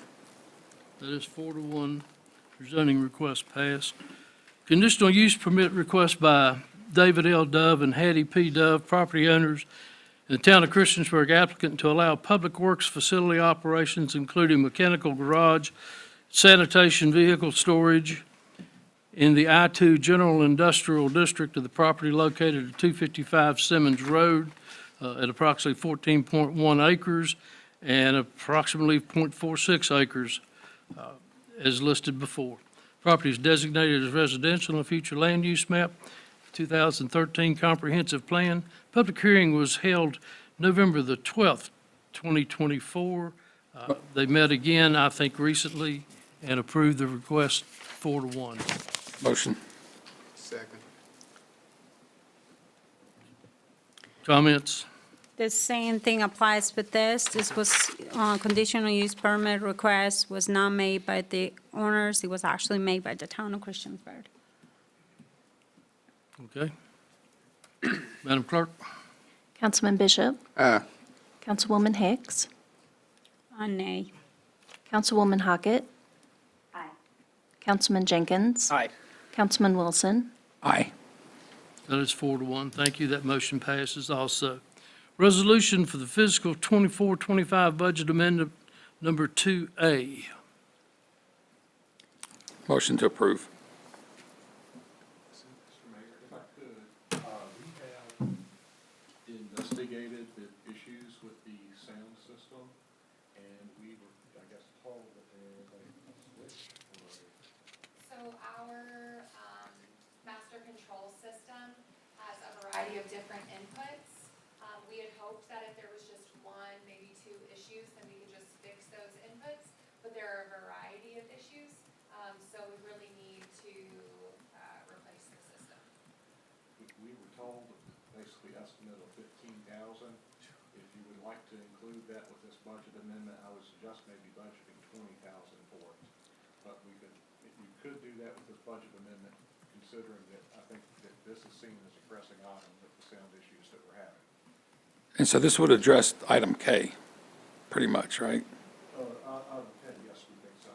That is 4-1. Zoning request passed. Conditional use permit request by David L. Dove and Hattie P. Dove, property owners in the town of Christiansburg, applicant to allow public works facility operations, including mechanical garage, sanitation vehicle storage, in the I-2 General Industrial District of the property located at 255 Simmons Road at approximately 14.1 acres and approximately .46 acres as listed before. Property is designated as residential in a future land use map, 2013 comprehensive plan. Public hearing was held November the 12th, 2024. They met again, I think, recently and approved the request 4-1. Motion. Second. Comments? The same thing applies with this. This was, conditional use permit request was not made by the owners. It was actually made by the town of Christiansburg. Okay. Madam Clerk? Councilman Bishop, Aye. Councilwoman Hicks, Nay. Councilwoman Hockett, Aye. Councilman Jenkins, Aye. Councilman Wilson, Aye. That is 4-1. Thank you. That motion passes also. Resolution for the fiscal 24-25 budget amendment number 2A. Motion to approve. Mr. Mayor, if I could, we have investigated the issues with the sound system, and we were, I guess, told that there was a switch or So our master control system has a variety of different inputs. We had hoped that if there was just one, maybe two issues, then we could just fix those inputs, but there are a variety of issues, so we really need to replace the system. we were told basically estimate of 15,000. If you would like to include that with this budget amendment, I would suggest maybe budgeting 20,000 for it. But we could, if you could do that with this budget amendment, considering that I think that this is seen as a pressing item with the sound issues that we're having. And so this would address item K, pretty much, right? Yes, we think so.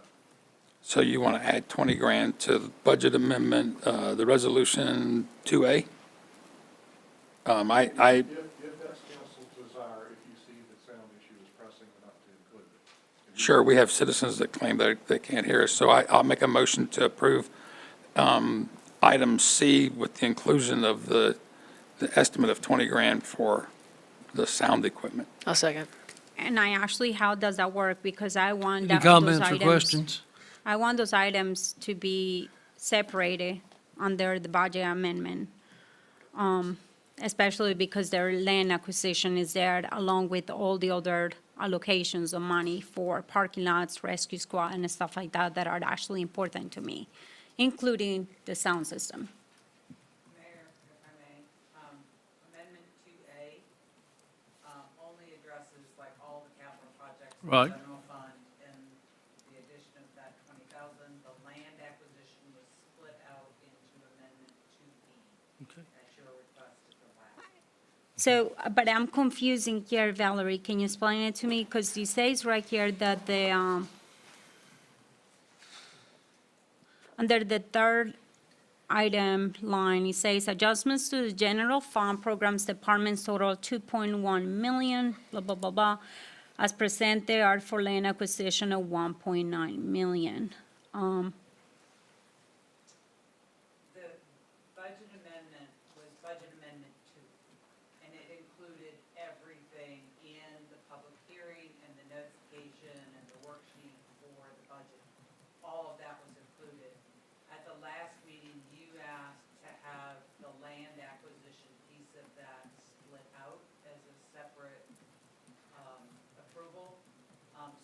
So you want to add 20 grand to the budget amendment, the resolution 2A? If that's council's desire, if you see the sound issue is pressing enough to include it. Sure, we have citizens that claim that they can't hear us, so I'll make a motion to approve item C with the inclusion of the estimate of 20 grand for the sound equipment. I'll second. And how does that work? Because I want Any those comments or items. questions? I want those items to be separated under the budget amendment, especially because their land acquisition is there along with all the other allocations of money for parking lots, rescue squad, and stuff like that that are actually important to me, including the sound system. Mayor, if I may, Amendment 2A only addresses like all the capital projects in the Right. general fund, and the addition of that 20,000, the land acquisition was split out into Amendment 2B. Okay. At your request at the last. So, but I'm confusing here, Valerie, can you explain it to me? Because it says right here that the, under the third item line, it says adjustments to the general fund programs departments total 2.1 million, blah, blah, blah, blah. As presented are for land acquisition of 1.9 million. The budget amendment was budget amendment 2, and it included everything in the public hearing and the notification and the worksheet for the budget. All of that was included. At the last meeting, you asked to have the land acquisition piece of that split out as a separate approval.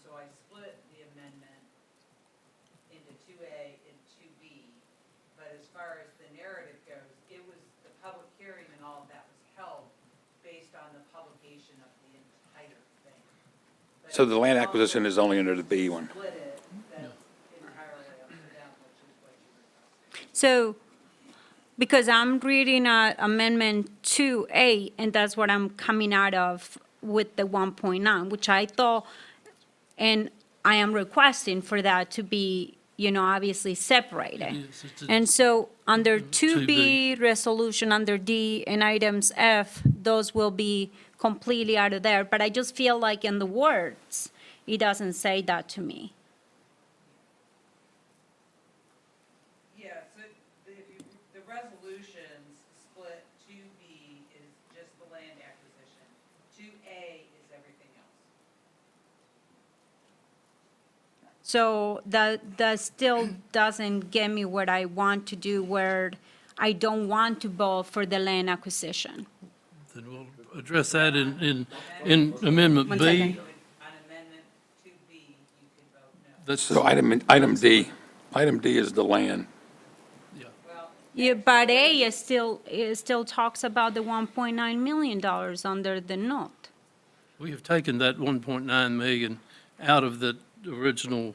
So I split the amendment into 2A and 2B. But as far as the narrative goes, it was, the public hearing and all of that was held based on the publication of the entire thing. But So the land if you acquisition is only under the B one. split it, that's entirely up to them, which is what you requested. So, because I'm reading Amendment 2A, and that's what I'm coming out of with the 1.9, which I thought, and I am requesting for that to be, obviously separated. Yes, it's a- And so, under 2B. 2B resolution, under D and items F, those will be completely out of there. But I just feel like in the words, it doesn't say that to me. Yeah, so the resolutions split 2B is just the land acquisition. 2A is everything else. So that still doesn't get me what I want to do, where I don't want to vote for the land acquisition. Then we'll address that in Amendment One B. second. On Amendment 2B, you can vote no. That's, So item D is the land. Well, Yeah, but A is still, it still talks about the $1.9 million under the note. We have taken that 1.9 million out of the original.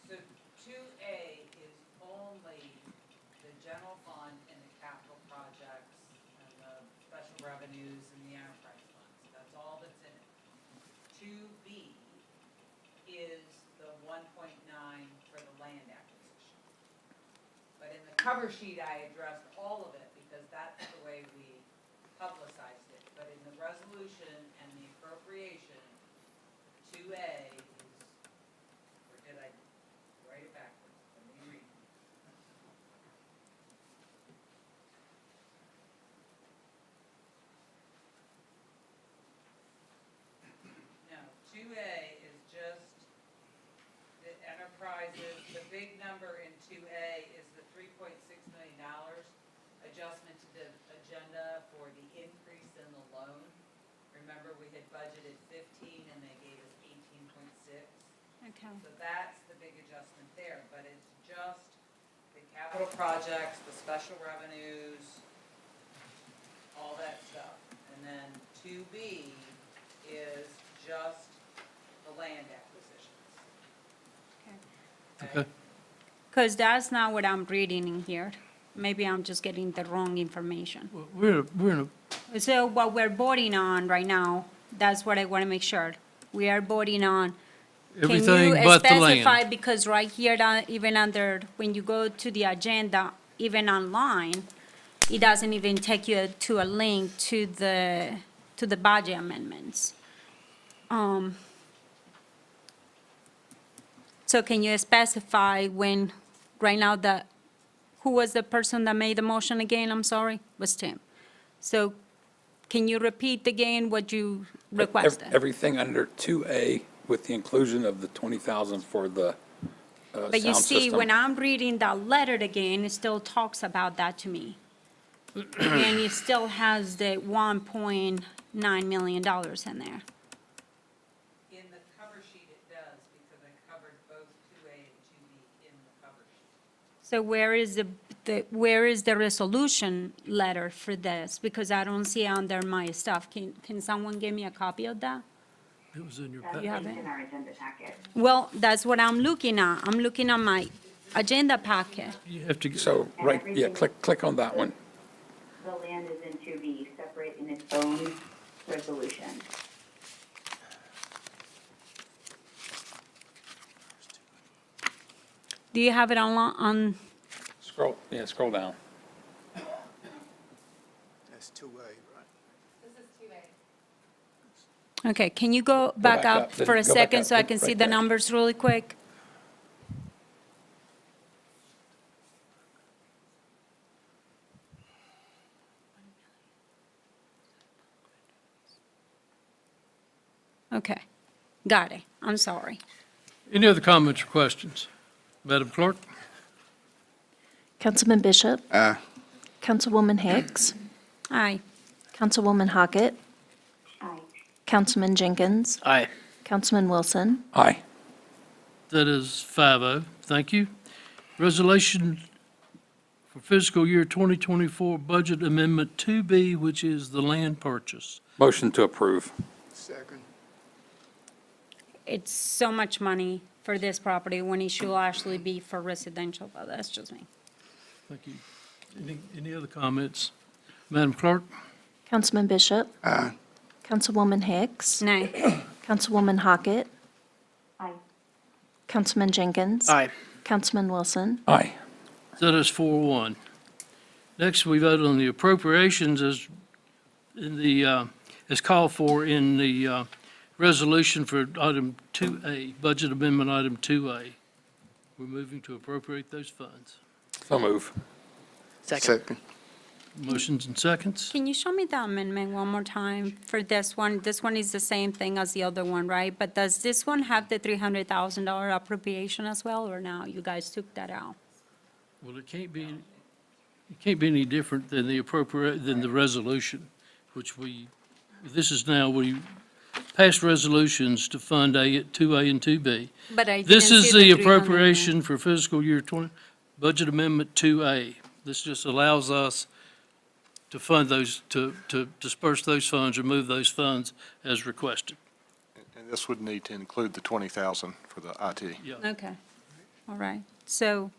So 2A is only the general fund and the capital projects and the special revenues and the enterprise funds. That's all that's in it. 2B is the 1.9 for the land acquisition. But in the cover sheet, I addressed all of it because that's the way we publicized it. But in the resolution and the appropriation, 2A is, or did I write it backwards? Let me read. No, 2A is just the enterprises. The big number in 2A is the $3.6 million adjustment to the agenda for the increase in the loan. Remember, we had budgeted 15 and they gave us 18.6. Okay. So that's the big adjustment there, but it's just the capital projects, the special revenues, all that stuff. And then 2B is just the land acquisitions. Okay. Because that's not what I'm reading in here. Maybe I'm just getting the wrong information. We're in a, So what we're voting on right now, that's what I want to make sure. We are voting on. everything Can you but the specify, land. because right here, even under, when you go to the agenda, even online, it doesn't even take you to a link to the budget amendments. So can you specify when, right now, who was the person that made the motion again? I'm sorry, was Tim. So can you repeat again what you requested? Everything under 2A with the inclusion of the 20,000 for the But you sound see, system. when I'm reading that letter again, it still talks about that to me. And it still has the $1.9 million in there. In the cover sheet, it does, because I covered both 2A and 2B in the cover sheet. So where is the resolution letter for this? Because I don't see it under my stuff. Can someone give me a copy of that? It was in your You have it? in our agenda packet. Well, that's what I'm looking at. I'm looking at my agenda packet. You have to, So, right, yeah, click on that one. The land is in 2B, separate in its own resolution. Do you have it on, Scroll down. That's 2A, right? This is 2A. okay, can you go back back up up, for a go back second up, so I right can see the there. numbers really quick? Okay, got it. I'm sorry. any other comments or questions? Madam Clerk? Councilman Bishop, Aye. Councilwoman Hicks, Aye. Councilwoman Hockett, Aye. Councilman Jenkins, Aye. Councilman Wilson, Aye. That is 5-0. Thank you. Resolution for fiscal year 2024 Budget Amendment 2B, which is the land purchase. Motion to approve. Second. It's so much money for this property when it should actually be for residential, but that's just me. Thank you. Any other comments? Madam Clerk? Councilman Bishop, Aye. Councilwoman Hicks, Nay. Councilwoman Hockett, Aye. Councilman Jenkins, Aye. Councilman Wilson, Aye. That is 4-1. Next, we vote on the appropriations as in the, as called for in the resolution for item 2A, Budget Amendment item 2A. We're moving to appropriate those funds. So move. Second. Motions and seconds? Can you show me the amendment one more time for this one? This one is the same thing as the other one, right? But does this one have the $300,000 appropriation as well, or no? You guys took that out? Well, it can't be any different than than the resolution, which this is now, we passed resolutions to fund 2A and 2B. But I This didn't is see the 300. appropriation for fiscal year 20, Budget Amendment 2A. This just allows us to fund those, to disperse those funds or move those funds as requested. And this would need to include the 20,000 for the IT. Yeah. Okay, all right. So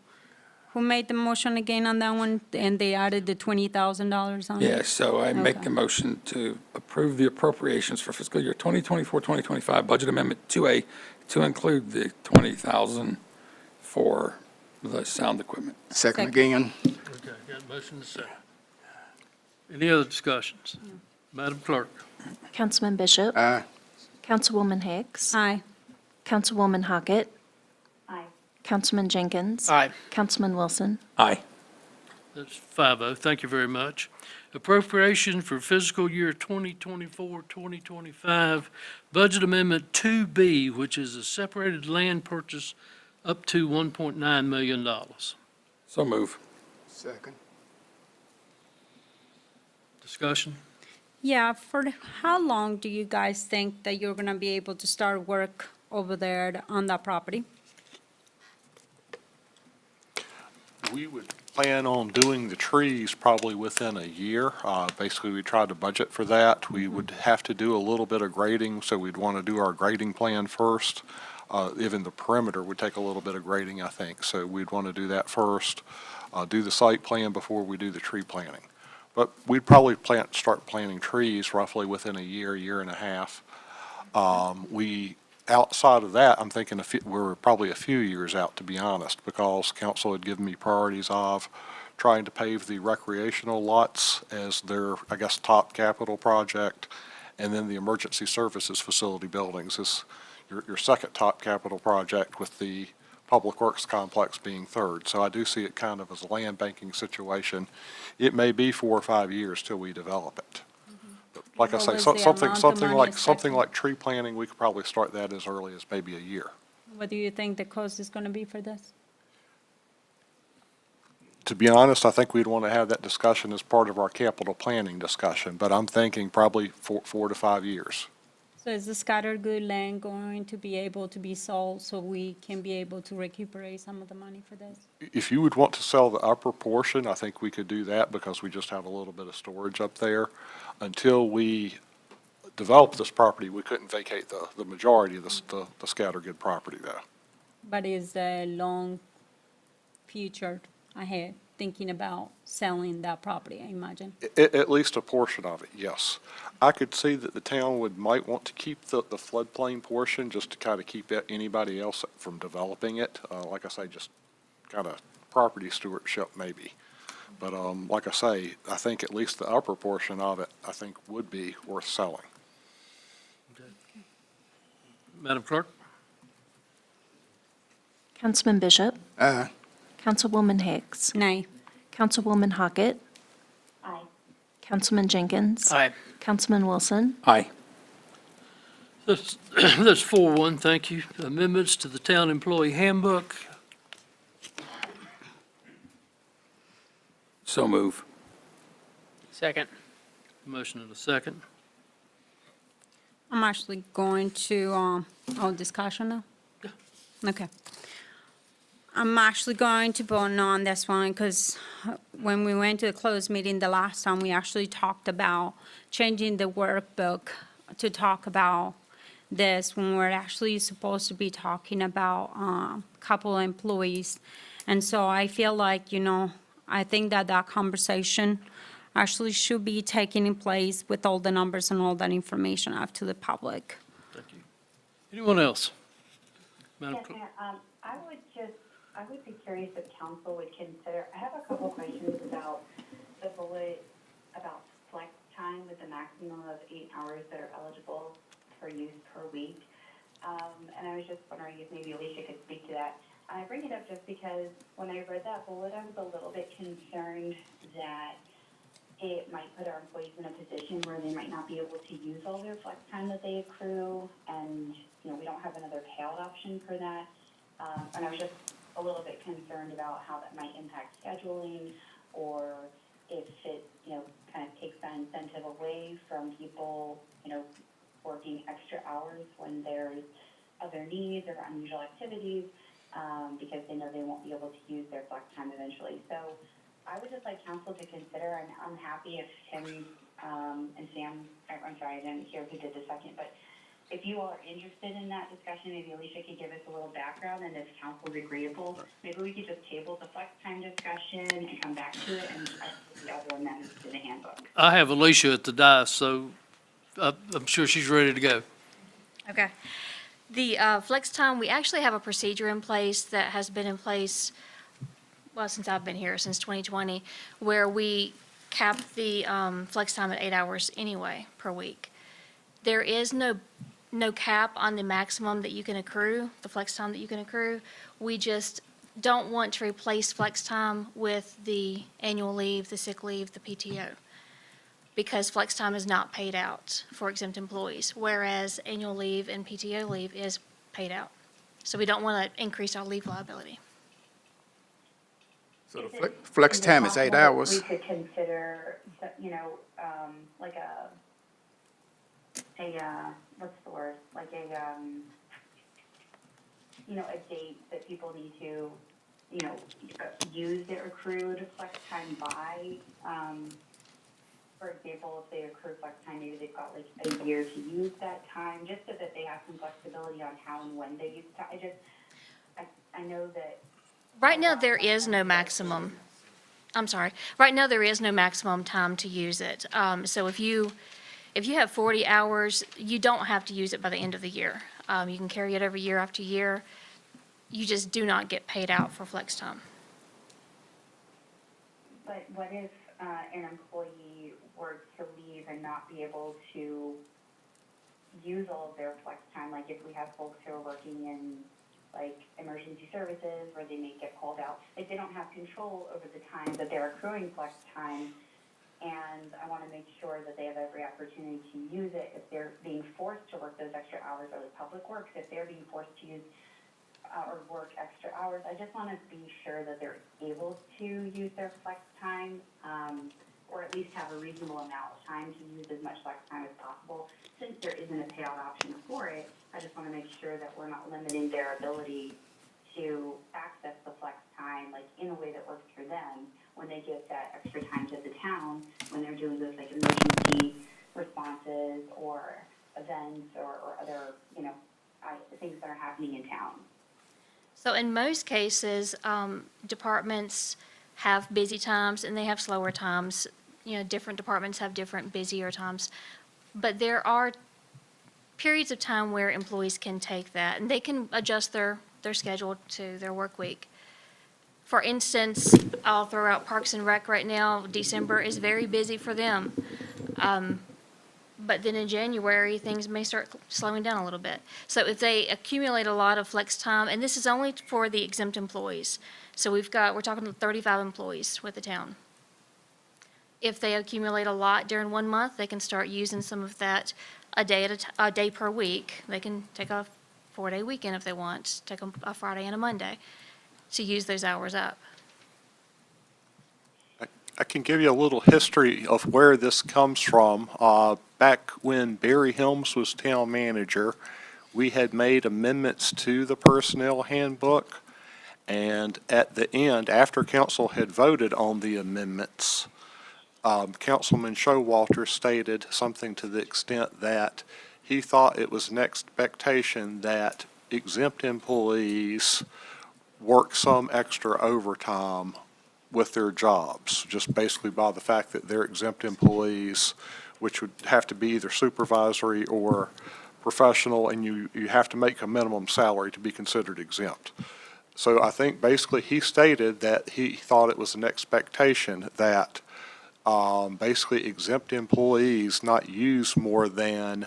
who made the motion again on that one? And they added the $20,000 on it? Yes, so I make Okay. a motion to approve the appropriations for fiscal year 2024, 2025, Budget Amendment 2A, to include the 20,000 for the sound equipment. Second Second. again. Okay, got a motion and a second. Any other discussions? Madam Clerk? Councilman Bishop. Aye. Councilwoman Hicks. Aye. Councilwoman Hockett. Aye. Councilman Jenkins. Aye. Councilman Wilson. Aye. That's 5-0. Thank you very much. Appropriation for fiscal year 2024, 2025, Budget Amendment 2B, which is a separated land purchase up to $1.9 million. So move. Second. Discussion? Yeah, for how long do you guys think that you're gonna be able to start work over there on that property? We would plan on doing the trees probably within a year. Basically, we tried to budget for that. We would have to do a little bit of grading, so we'd want to do our grading plan first. Even the perimeter would take a little bit of grading, I think, so we'd want to do that first. Do the site plan before we do the tree planting. But we'd probably start planting trees roughly within a year, year and a half. Outside of that, I'm thinking we're probably a few years out, to be honest, because council had given me priorities of trying to pave the recreational lots as their, I guess, top capital project, and then the emergency services facility buildings is your second top capital project, with the Public Works Complex being third. So I do see it kind of as a land banking situation. It may be 4 or 5 years till we develop it. But like I What say, was the amount of something money like, expected? tree planting, we could probably start that as early as maybe a year. What do you think the cost is gonna be for this? To be honest, I think we'd want to have that discussion as part of our capital planning discussion, but I'm thinking probably 4 to 5 years. So is the scattered good land going to be able to be sold so we can be able to recuperate some of the money for this? If you would want to sell the upper portion, I think we could do that because we just have a little bit of storage up there. Until we develop this property, we couldn't vacate the majority of the scattergood property though. But is a long future ahead, thinking about selling that property, I imagine? At least a portion of it, yes. I could see that the town might want to keep the floodplain portion just to kind of keep anybody else from developing it. Like I say, just kind of property stewardship maybe. But like I say, I think at least the upper portion of it, I think would be worth selling. Madam Clerk? Councilman Bishop. Aye. Councilwoman Hicks. Nay. Councilwoman Hockett. Aye. Councilman Jenkins. Aye. Councilman Wilson. Aye. That's 4-1, thank you. Amendments to the Town Employee Handbook. So move. Second. Motion and a second. I'm actually going to, discussion now? Yeah. Okay. I'm actually going to vote no on this one because when we went to the closed meeting the last time, we actually talked about changing the workbook to talk about this when we're actually supposed to be talking about couple employees. And so I feel like, I think that conversation actually should be taking place with all the numbers and all that information out to the public. Thank you. Anyone else? Madam Yes, Clerk? Mayor, I would be curious if council would consider, I have a couple of questions about the bullet about flex time with a maximum of 8 hours that are eligible for use per week. And I was just wondering if maybe Alicia could speak to that. I bring it up just because when I read that bullet, I was a little bit concerned that it might put our employees in a position where they might not be able to use all their flex time that they accrue, and, we don't have another payout option for that. And I was just a little bit concerned about how that might impact scheduling, or if it, kind of takes that incentive away from people, working extra hours when there's other needs or unusual activities, because they know they won't be able to use their flex time eventually. So I would just like council to consider, and I'm happy if Tim, and Sam, I'm sorry, I didn't hear who did the second, but if you all are interested in that discussion, maybe Alicia could give us a little background, and if council's agreeable, maybe we could just table the flex time discussion and come back to it and the other amendments to the handbook. I have Alicia at the dais, so I'm sure she's ready to go. Okay. The flex time, we actually have a procedure in place that has been in place, well, since I've been here, since 2020, where we cap the flex time at 8 hours anyway per week. There is no cap on the maximum that you can accrue, the flex time that you can accrue. We just don't want to replace flex time with the annual leave, the sick leave, the PTO, because flex time is not paid out for exempt employees, whereas annual leave and PTO leave is paid out. So we don't want to increase our leave liability. So the flex time is 8 hours. We could consider, like what's the word? Like a date that people need to, use their accrued flex time by. For example, if they accrue flex time, maybe they've got like a year to use that time, just so that they have some flexibility on how and when they use time. I know that. Right now, there is no maximum. I'm sorry. Right now, there is no maximum time to use it. So if you have 40 hours, you don't have to use it by the end of the year. You can carry it over year after year. You just do not get paid out for flex time. But what if an employee were to leave and not be able to use all of their flex time? Like if we have folks who are working in like emergency services where they may get called out, like they don't have control over the time that they're accruing flex time. And I want to make sure that they have every opportunity to use it. If they're being forced to work those extra hours, or the public works, if they're being forced to use or work extra hours, I just want to be sure that they're able to use their flex time, or at least have a reasonable amount of time to use as much flex time as possible. Since there isn't a payout option for it, I just want to make sure that we're not limiting their ability to access the flex time, like in a way that works for them when they give that extra time to the town, when they're doing those like emergency responses or events or other, things that are happening in town. So in most cases, departments have busy times and they have slower times. Different departments have different busier times. But there are periods of time where employees can take that and they can adjust their schedule to their work week. For instance, I'll throw out Parks and Rec right now. December is very busy for them. But then in January, things may start slowing down a little bit. So if they accumulate a lot of flex time, and this is only for the exempt employees. So we're talking 35 employees with the town. If they accumulate a lot during 1 month, they can start using some of that a day per week. They can take a 4-day weekend if they want, take a Friday and a Monday to use those hours up. I can give you a little history of where this comes from. Back when Barry Helms was town manager, we had made amendments to the personnel handbook. And at the end, after council had voted on the amendments, Councilman Showalter stated something to the extent that he thought it was an expectation that exempt employees work some extra overtime with their jobs, just basically by the fact that they're exempt employees, which would have to be either supervisory or professional, and you have to make a minimum salary to be considered exempt. So I think basically he stated that he thought it was an expectation that basically exempt employees not use more than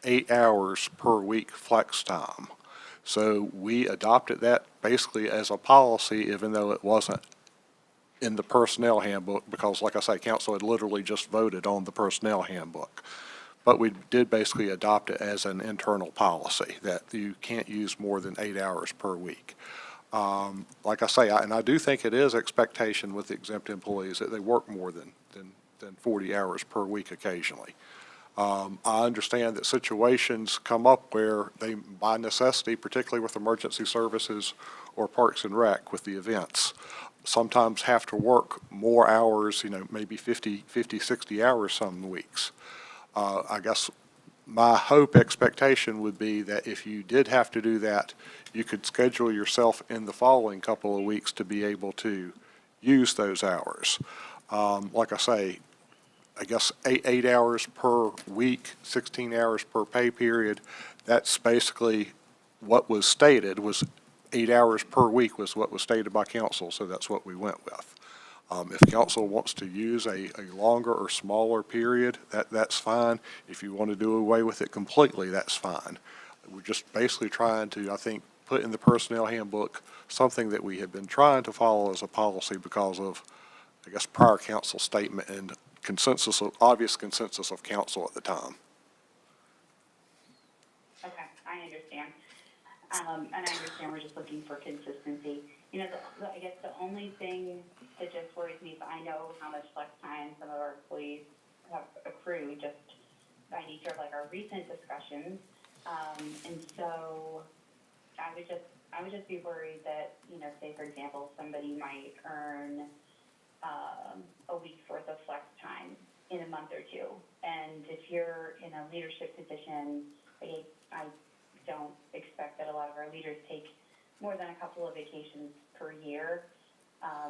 8 hours per week flex time. So we adopted that basically as a policy, even though it wasn't in the personnel handbook, because like I say, council had literally just voted on the personnel handbook. But we did basically adopt it as an internal policy that you can't use more than 8 hours per week. Like I say, and I do think it is expectation with exempt employees that they work more than 40 hours per week occasionally. I understand that situations come up where they, by necessity, particularly with emergency services or Parks and Rec with the events, sometimes have to work more hours, maybe 50, 60 hours some weeks. I guess my hope, expectation would be that if you did have to do that, you could schedule yourself in the following couple of weeks to be able to use those hours. Like I say, I guess 8 hours per week, 16 hours per pay period. That's basically what was stated, was 8 hours per week was what was stated by council, so that's what we went with. If council wants to use a longer or smaller period, that's fine. If you want to do away with it completely, that's fine. We're just basically trying to, I think, put in the personnel handbook something that we have been trying to follow as a policy because of, I guess, prior council statement and obvious consensus of council at the time. Okay, I understand. And I understand we're just looking for consistency. I guess the only thing that just worries me is I know how much flex time some of our employees have accrued just by nature of our recent discussions. And so I would just be worried that, say for example, somebody might earn a week's worth of flex time in a month or two. And if you're in a leadership position, I don't expect that a lot of our leaders take more than a couple of vacations per year.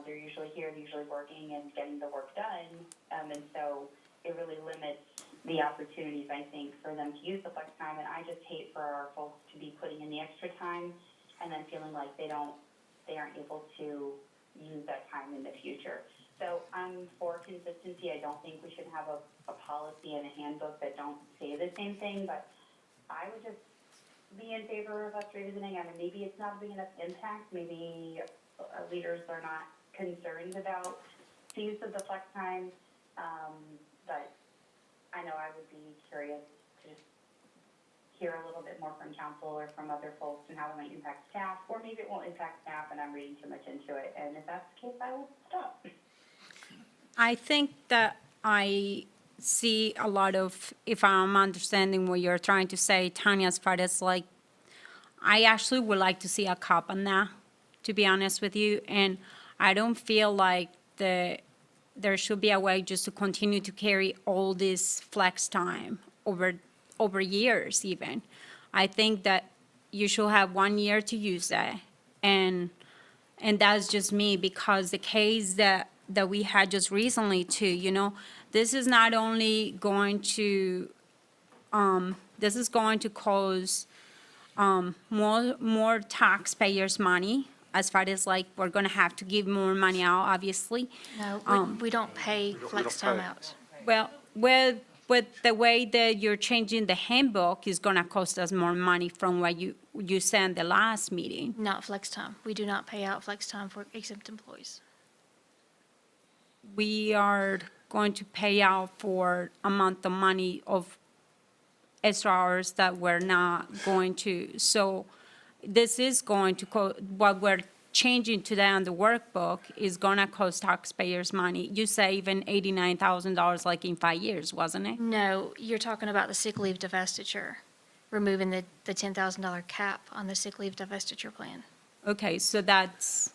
They're usually here, usually working and getting the work done. And so it really limits the opportunities, I think, for them to use the flex time. And I just hate for our folks to be putting in the extra time and then feeling like they aren't able to use that time in the future. So I'm for consistency. I don't think we should have a policy and a handbook that don't say the same thing, but I would just be in favor of us revisiting. I mean, maybe it's not a big enough impact. Maybe leaders are not concerned about the use of the flex time, but I know I would be curious to just hear a little bit more from council or from other folks and how it might impact staff, or maybe it won't impact staff and I'm reading too much into it. And if that's the case, I will stop. I think that I see a lot of, if I'm understanding what you're trying to say, Tanya, as far as I actually would like to see a cap on that, to be honest with you. And I don't feel like there should be a way just to continue to carry all this flex time over years even. I think that you should have 1 year to use that. And that's just me, because the case that we had just recently too, this is not only going to, this is going to cause more taxpayers' money, as far as we're gonna have to give more money out, obviously. No, we don't pay flex time out. Well, with the way that you're changing the handbook is gonna cost us more money from what you said the last meeting. Not flex time. We do not pay out flex time for exempt employees. We are going to pay out for a month of money of extra hours that we're not going to. So this is going to, what we're changing today on the workbook is gonna cost taxpayers money. You say even $89,000 in 5 years, wasn't it? No, you're talking about the sick leave divestiture, removing the $10,000 cap on the sick leave divestiture plan. Okay, so that's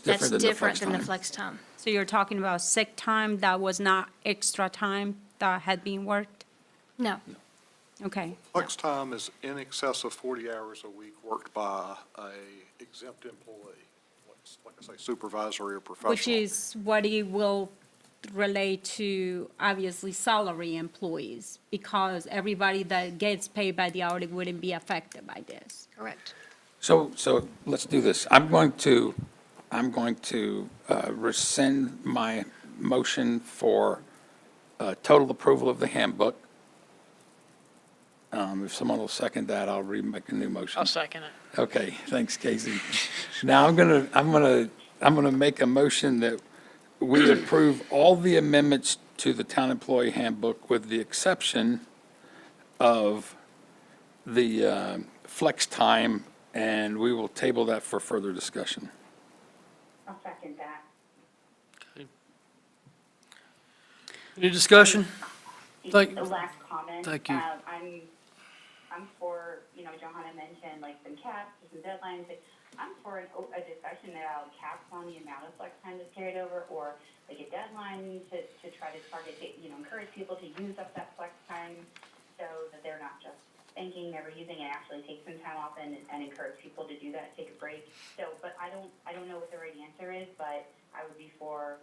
Different than the flex time. So you're talking about sick time that was not extra time that had been worked? No, Okay. Flex time is in excess of 40 hours a week worked by a exempt employee, like I say, supervisory or professional. Which is what it will relate to, obviously, salary employees, because everybody that gets paid by the hour wouldn't be affected by this. correct. So let's do this. I'm going to rescind my motion for total approval of the handbook. If someone will second that, I'll make a new motion. I'll second it. Okay, thanks, Casey. Now I'm gonna make a motion that we approve all the amendments to the town employee handbook with the exception of the flex time, and we will table that for further discussion. I'll second that. Any discussion? Thank- The last comment. thank you. I'm for, Johanna mentioned like some caps, some deadlines. I'm for a discussion about caps on the amount of flex time that's carried over, or like a deadline to try to target, encourage people to use up that flex time so that they're not just thinking, never using it, actually take some time off and encourage people to do that, take a break. So, but I don't know what the right answer is, but I would be for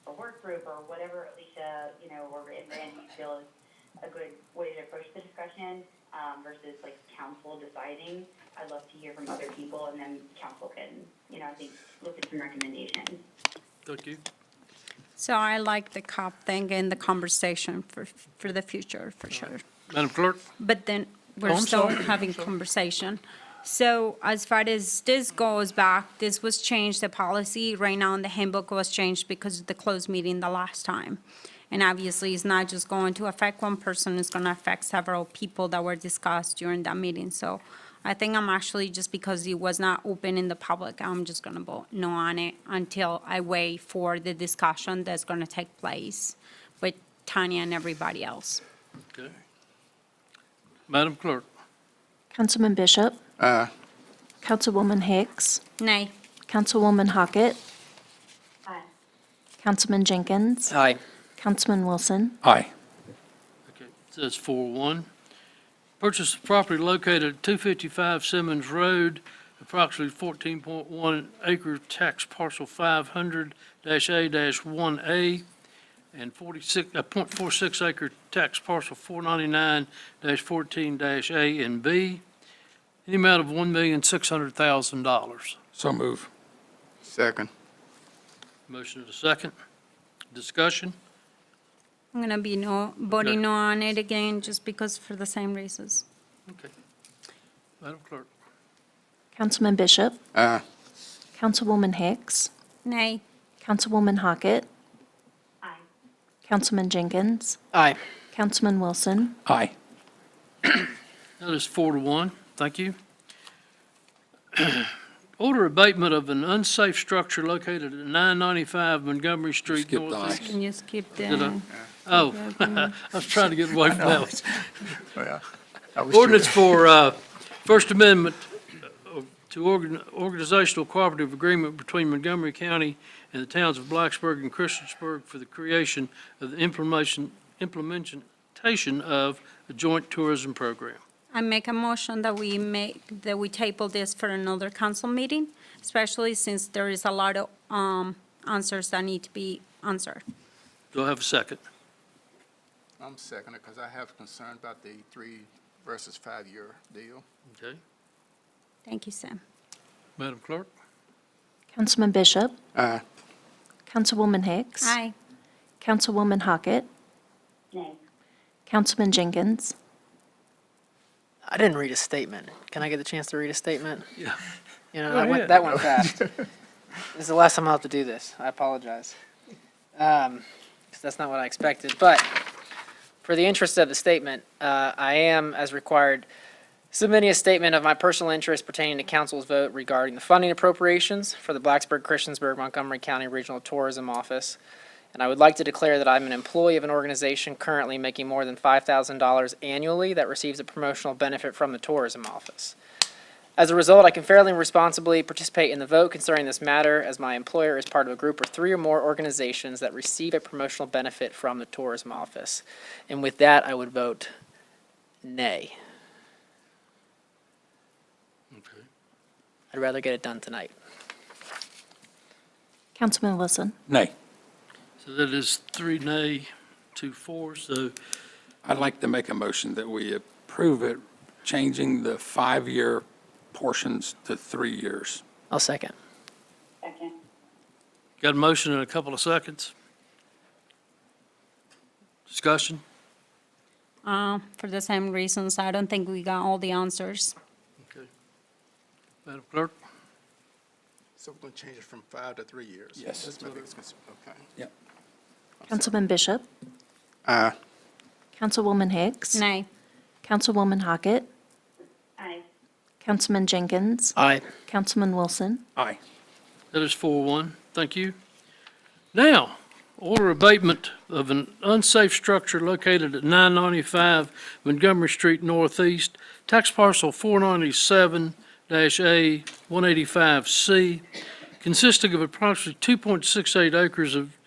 a work group or whatever, Alicia, or Rand, you feel is a good way to approach the discussion, versus like council deciding. I'd love to hear from other people, and then council can, I think, look at some recommendations. Thank you. So I like the COP thing and the conversation for the future, for sure. Madam Clerk? But then we're Oh, I'm still sorry. having conversation. So as far as this goes back, this was changed, the policy right now in the handbook was changed because of the closed meeting the last time. And obviously, it's not just going to affect one person, it's going to affect several people that were discussed during that meeting. So I think I'm actually, just because it was not open in the public, I'm just going to vote no on it until I wait for the discussion that's going to take place with Tanya and everybody else. Okay. Madam Clerk? Councilman Bishop, Aye. Councilwoman Hicks, Nay. Councilwoman Hockett, Aye. Councilman Jenkins, Aye. Councilman Wilson, Aye. Okay, it says 4-1. Purchase of property located at 255 Simmons Road, approximately 14.1 acre tax parcel 500-A-1A, and 0.46 acre tax parcel 499-14-A and B, in the amount of $1,600,000. So move. Second. Motion to second. Discussion? I'm going to be voting no on it again, just because for the same reasons. Okay. Madam Clerk? Councilman Bishop, Aye. Councilwoman Hicks, Nay. Councilwoman Hockett, Aye. Councilman Jenkins, Aye. Councilman Wilson, Aye. That is 4-1. Thank you. Order abatement of an unsafe structure located at 995 Montgomery Street Skip the Northeast. aye. Can you skip Did I? the? Oh, I was trying to get away from that one. Well, I was Ordinance sure. for First Amendment to organizational cooperative agreement between Montgomery County and the towns of Blacksburg and Christiansburg for the creation of the implementation of a joint tourism program. I make a motion that we table this for another council meeting, especially since there is a lot of answers that need to be answered. Do I have a second? I'm second because I have concern about the 3 versus 5 year deal. Okay. Thank you, Sam. Madam Clerk? Councilman Bishop, Aye. Councilwoman Hicks, Aye. Councilwoman Hockett, Nay. Councilman Jenkins, I didn't read a statement. Can I get the chance to read a statement? Yeah. That Go went, ahead. that went fast. This is the last time I'll have to do this. I apologize. 'Cause that's not what I expected. But for the interest of the statement, I am, as required, submitting a statement of my personal interest pertaining to council's vote regarding the funding appropriations for the Blacksburg, Christiansburg, Montgomery County Regional Tourism Office. And I would like to declare that I'm an employee of an organization currently making more than $5,000 annually that receives a promotional benefit from the tourism office. As a result, I can fairly and responsibly participate in the vote concerning this matter, as my employer is part of a group of 3 or more organizations that receive a promotional benefit from the tourism office. And with that, I would vote nay. Okay. I'd rather get it done tonight. Councilman Wilson. Nay. So that is 3 nay, 2 for, so I'd like to make a motion that we approve it, changing the 5-year portions to 3 years. I'll second. Second. got a motion in a couple of seconds. Discussion? For the same reasons, I don't think we got all the answers. Okay. Madam Clerk? So we're going to change it from 5 to 3 years? Yes. That's my biggest concern. Okay. Yep. Councilman Bishop, Aye. Councilwoman Hicks, Nay. Councilwoman Hockett, Aye. Councilman Jenkins, Aye. Councilman Wilson, Aye. That is 4-1. Thank you. Now, Order abatement of an unsafe structure located at 995 Montgomery Street Northeast, tax parcel 497-A-185C, consisting of approximately 2.68 acres of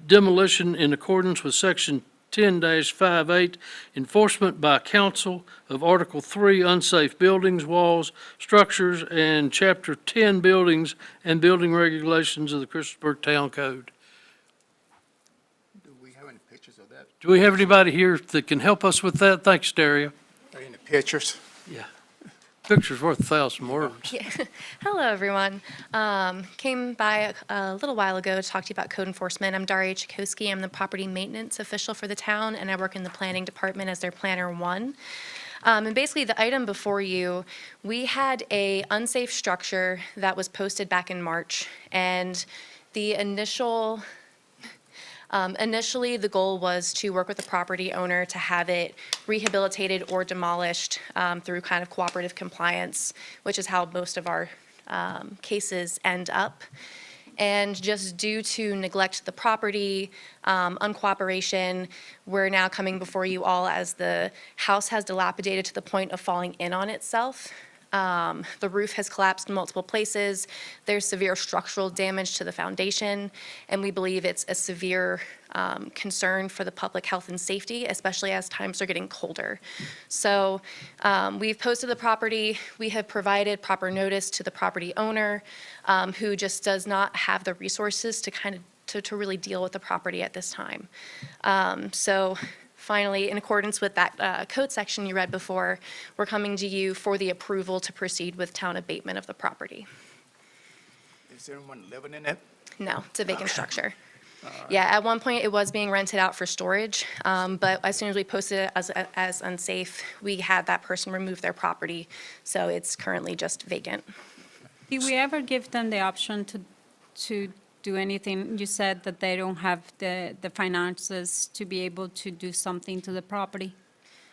demolition in accordance with Section 10-58, enforcement by council of Article 3, unsafe buildings, walls, structures, and Chapter 10, buildings and building regulations of the Christiansburg Town Code. Do we have any pictures of that? Do we have anybody here that can help us with that? Thanks, Daria. Are any pictures? Yeah. Picture's worth 1,000 words. Yeah. Hello, everyone. Came by a little while ago to talk to you about code enforcement. I'm Daria Chakowski. I'm the property maintenance official for the town, and I work in the planning department as their planner one. And basically, the item before you, we had a unsafe structure that was posted back in March, and the initially, the goal was to work with the property owner to have it rehabilitated or demolished through kind of cooperative compliance, which is how most of our cases end up. And just due to neglect of the property, uncooperation, we're now coming before you all as the house has dilapidated to the point of falling in on itself. The roof has collapsed in multiple places. There's severe structural damage to the foundation, and we believe it's a severe concern for the public health and safety, especially as times are getting colder. So we've posted the property. We have provided proper notice to the property owner, who just does not have the resources to to really deal with the property at this time. So finally, in accordance with that code section you read before, we're coming to you for the approval to proceed with town abatement of the property. Is anyone living in it? No, it's a vacant structure. Yeah, at one point it was being rented out for storage, but as soon as we posted it as unsafe, we had that person remove their property, so it's currently just vacant. Did we ever give them the option to do anything? You said that they don't have the finances to be able to do something to the property.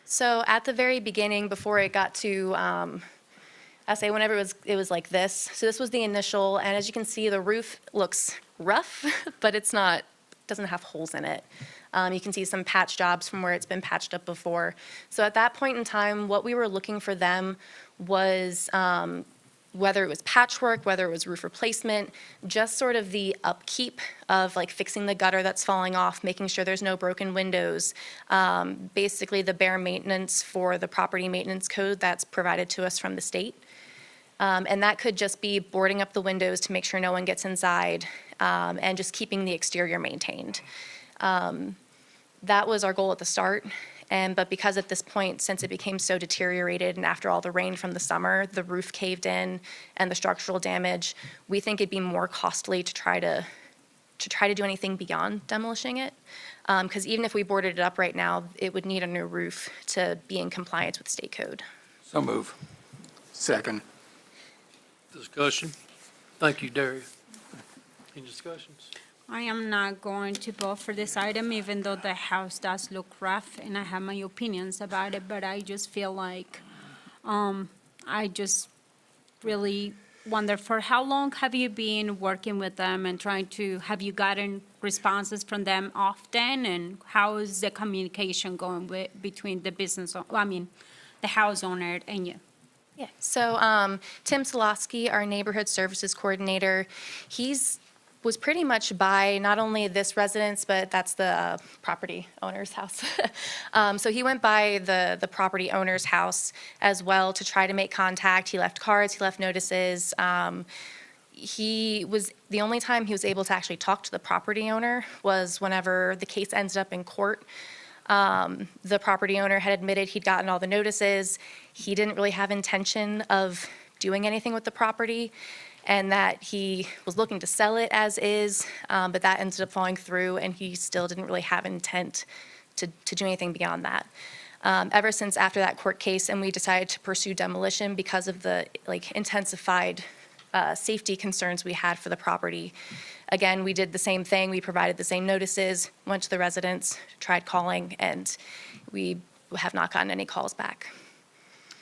So at the very beginning, before it got to, I say whenever it was like this. So this was the initial, and as you can see, the roof looks rough, but it's not, doesn't have holes in it. You can see some patch jobs from where it's been patched up before. So at that point in time, what we were looking for them was whether it was patchwork, whether it was roof replacement, just sort of the upkeep of like fixing the gutter that's falling off, making sure there's no broken windows, basically the bare maintenance for the property maintenance code that's provided to us from the state. And that could just be boarding up the windows to make sure no one gets inside, and just keeping the exterior maintained. That was our goal at the start. But because at this point, since it became so deteriorated and after all the rain from the summer, the roof caved in and the structural damage, we think it'd be more costly to try to do anything beyond demolishing it. Because even if we boarded it up right now, it would need a new roof to be in compliance with state code. So move. Second. Discussion? Thank you, Daria. Any discussions? I am not going to vote for this item, even though the house does look rough, and I have my opinions about it, but I just feel like, I just really wonder, for how long have you been working with them and have you gotten responses from them often, and how is the communication going between the the house owner and you? Yeah, so Tim Solosky, our neighborhood services coordinator, was pretty much by not only this residence, but that's the property owner's house. So he went by the property owner's house as well to try to make contact. He left cards, he left notices. The only time he was able to actually talk to the property owner was whenever the case ended up in court. The property owner had admitted he'd gotten all the notices. He didn't really have intention of doing anything with the property, and that he was looking to sell it as is, but that ended up falling through, and he still didn't really have intent to do anything beyond that. Ever since after that court case, and we decided to pursue demolition because of the intensified safety concerns we had for the property. Again, we did the same thing. We provided the same notices, went to the residents, tried calling, and we have not gotten any calls back.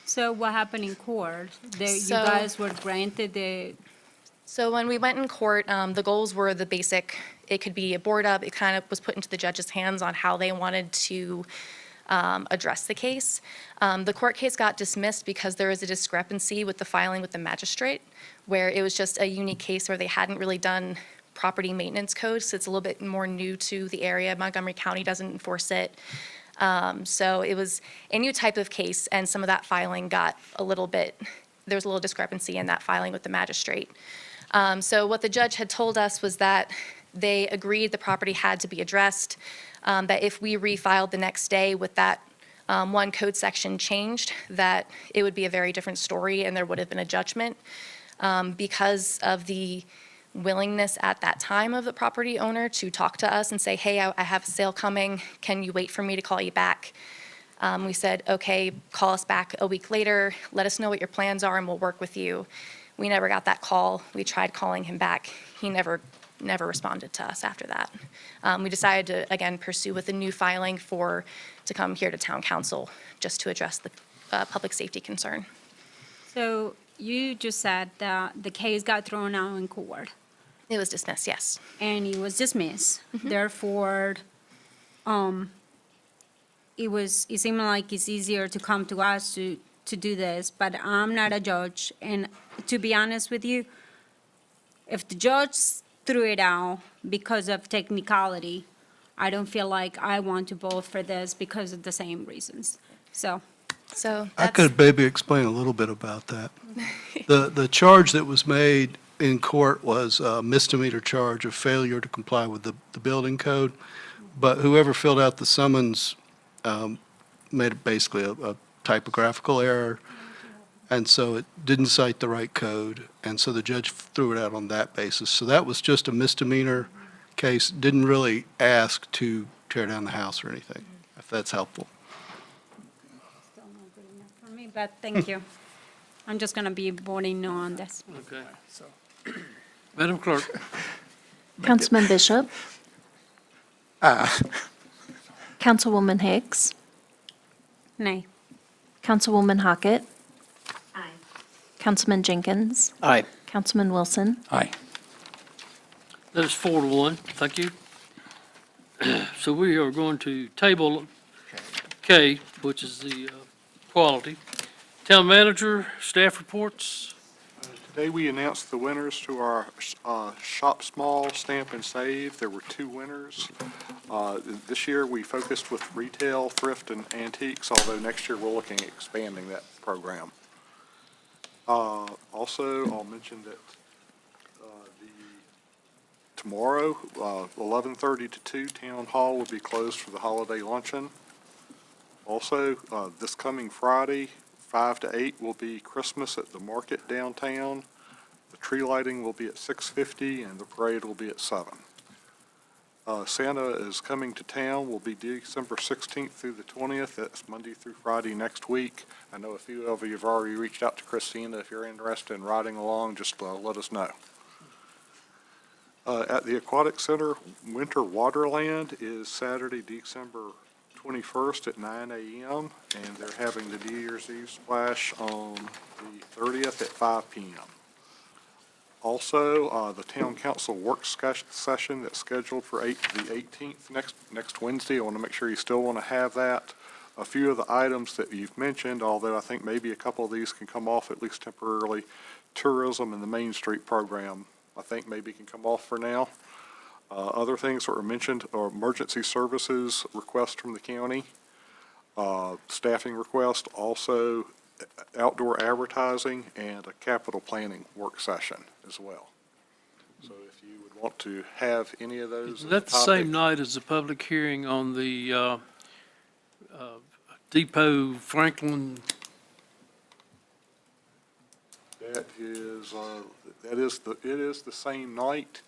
So what happened in court? You So- guys were granted So when we went in court, the goals were the basic, it could be a board up, it kind of was put into the judge's hands on how they wanted to address the case. The court case got dismissed because there was a discrepancy with the filing with the magistrate, where it was just a unique case where they hadn't really done property maintenance code, so it's a little bit more new to the area. Montgomery County doesn't enforce it. So it was a new type of case, and some of that filing got a little bit, there was a little discrepancy in that filing with the magistrate. So what the judge had told us was that they agreed the property had to be addressed, that if we refiled the next day with that one code section changed, that it would be a very different story and there would have been a judgment. Because of the willingness at that time of the property owner to talk to us and say, hey, I have a sale coming, can you wait for me to call you back? We said, okay, call us back a week later, let us know what your plans are and we'll work with you. We never got that call. We tried calling him back. He never responded to us after that. We decided to, again, pursue with a new filing to come here to town council just to address the public safety concern. So you just said that the case got thrown out in court. It was dismissed, yes. And it was dismissed. Therefore, it seemed like it's easier to come to us to do this, but I'm not a judge. And to be honest with you, if the judge threw it out because of technicality, I don't feel like I want to vote for this because of the same reasons. So So I that's, could maybe explain a little bit about that. The charge that was made in court was a misdemeanor charge of failure to comply with the building code, but whoever filled out the summons made it basically a typographical error, and so it didn't cite the right code, and so the judge threw it out on that basis. So that was just a misdemeanor case, didn't really ask to tear down the house or anything, if that's helpful. still not good enough for me, but thank you. I'm just going to be voting no on this. Okay. Madam Clerk? Councilman Bishop? Councilwoman Hicks? Nay. Councilwoman Hockett? Aye. Councilman Jenkins? Aye. Councilman Wilson? Aye. That is 4-1. Thank you. So we are going to table K, which is the quality. Town manager, staff reports. Today, we announced the winners to our Shop Small Stamp and Save. There were 2 winners. This year, we focused with retail, thrift, and antiques, although next year, we're looking at expanding that program. Also, I'll mention that tomorrow, 11:30 to 2, Town Hall will be closed for the holiday luncheon. Also, this coming Friday, 5 to 8 will be Christmas at the market downtown. The tree lighting will be at 6:50 and the parade will be at 7. Santa is coming to town, will be December 16th through the 20th. That's Monday through Friday next week. I know a few of you have already reached out to Christina. If you're interested in riding along, just let us know. At the Aquatic Center, Winter Waterland is Saturday, December 21st at 9 a.m., and they're having the New Year's Eve splash on the 30th at 5 p.m. Also, the Town Council work session that's scheduled for the 18th, next Wednesday. I want to make sure you still want to have that. A few of the items that you've mentioned, although I think maybe a couple of these can come off at least temporarily, tourism and the Main Street program, I think maybe can come off for now. Other things that were mentioned are emergency services request from the county, staffing request, also outdoor advertising, and a capital planning work session as well. So if you would want to have any of those. Is that the same night as the public hearing on the Depot Franklin? It is the same night.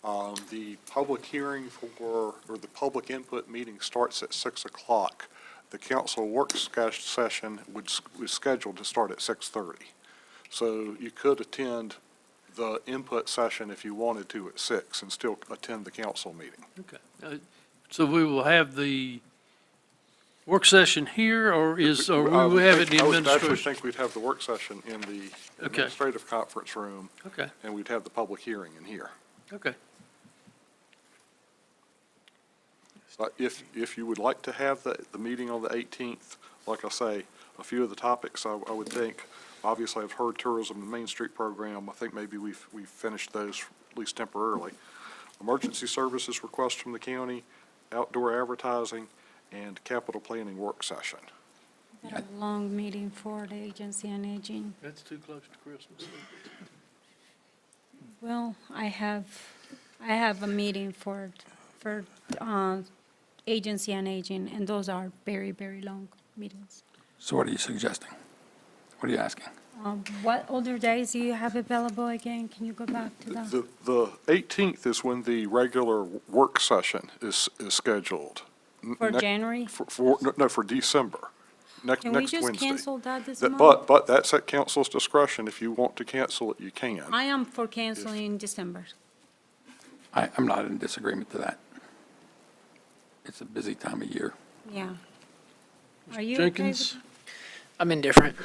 The public hearing or the public input meeting starts at 6 o'clock. The council work session was scheduled to start at 6:30. So you could attend the input session if you wanted to at 6 and still attend the council meeting. Okay. So we will have the work session here, or we have it in the I would actually administration? think we'd have the work session in the Okay. administrative conference room, Okay, and we'd have the public hearing in here. okay. But if you would like to have the meeting on the 18th, like I say, a few of the topics I would think, obviously I've heard tourism and Main Street program, I think maybe we've finished those at least temporarily. Emergency services request from the county, outdoor advertising, and capital planning work session. A long meeting for the Agency on Aging. That's too close to Christmas. Well, I have a meeting for Agency on Aging, and those are very, very long meetings. So what are you suggesting? What are you asking? What other days do you have available again? Can you go back to that? The 18th is when the regular work session is scheduled. For Ne- January? For December, next Can we Wednesday. just cancel that this That- month? But that's at council's discretion. If you want to cancel it, you can. I am for canceling in December. I'm not in disagreement to that. It's a busy time of year. Yeah. Are you okay with Jenkins? I'm indifferent.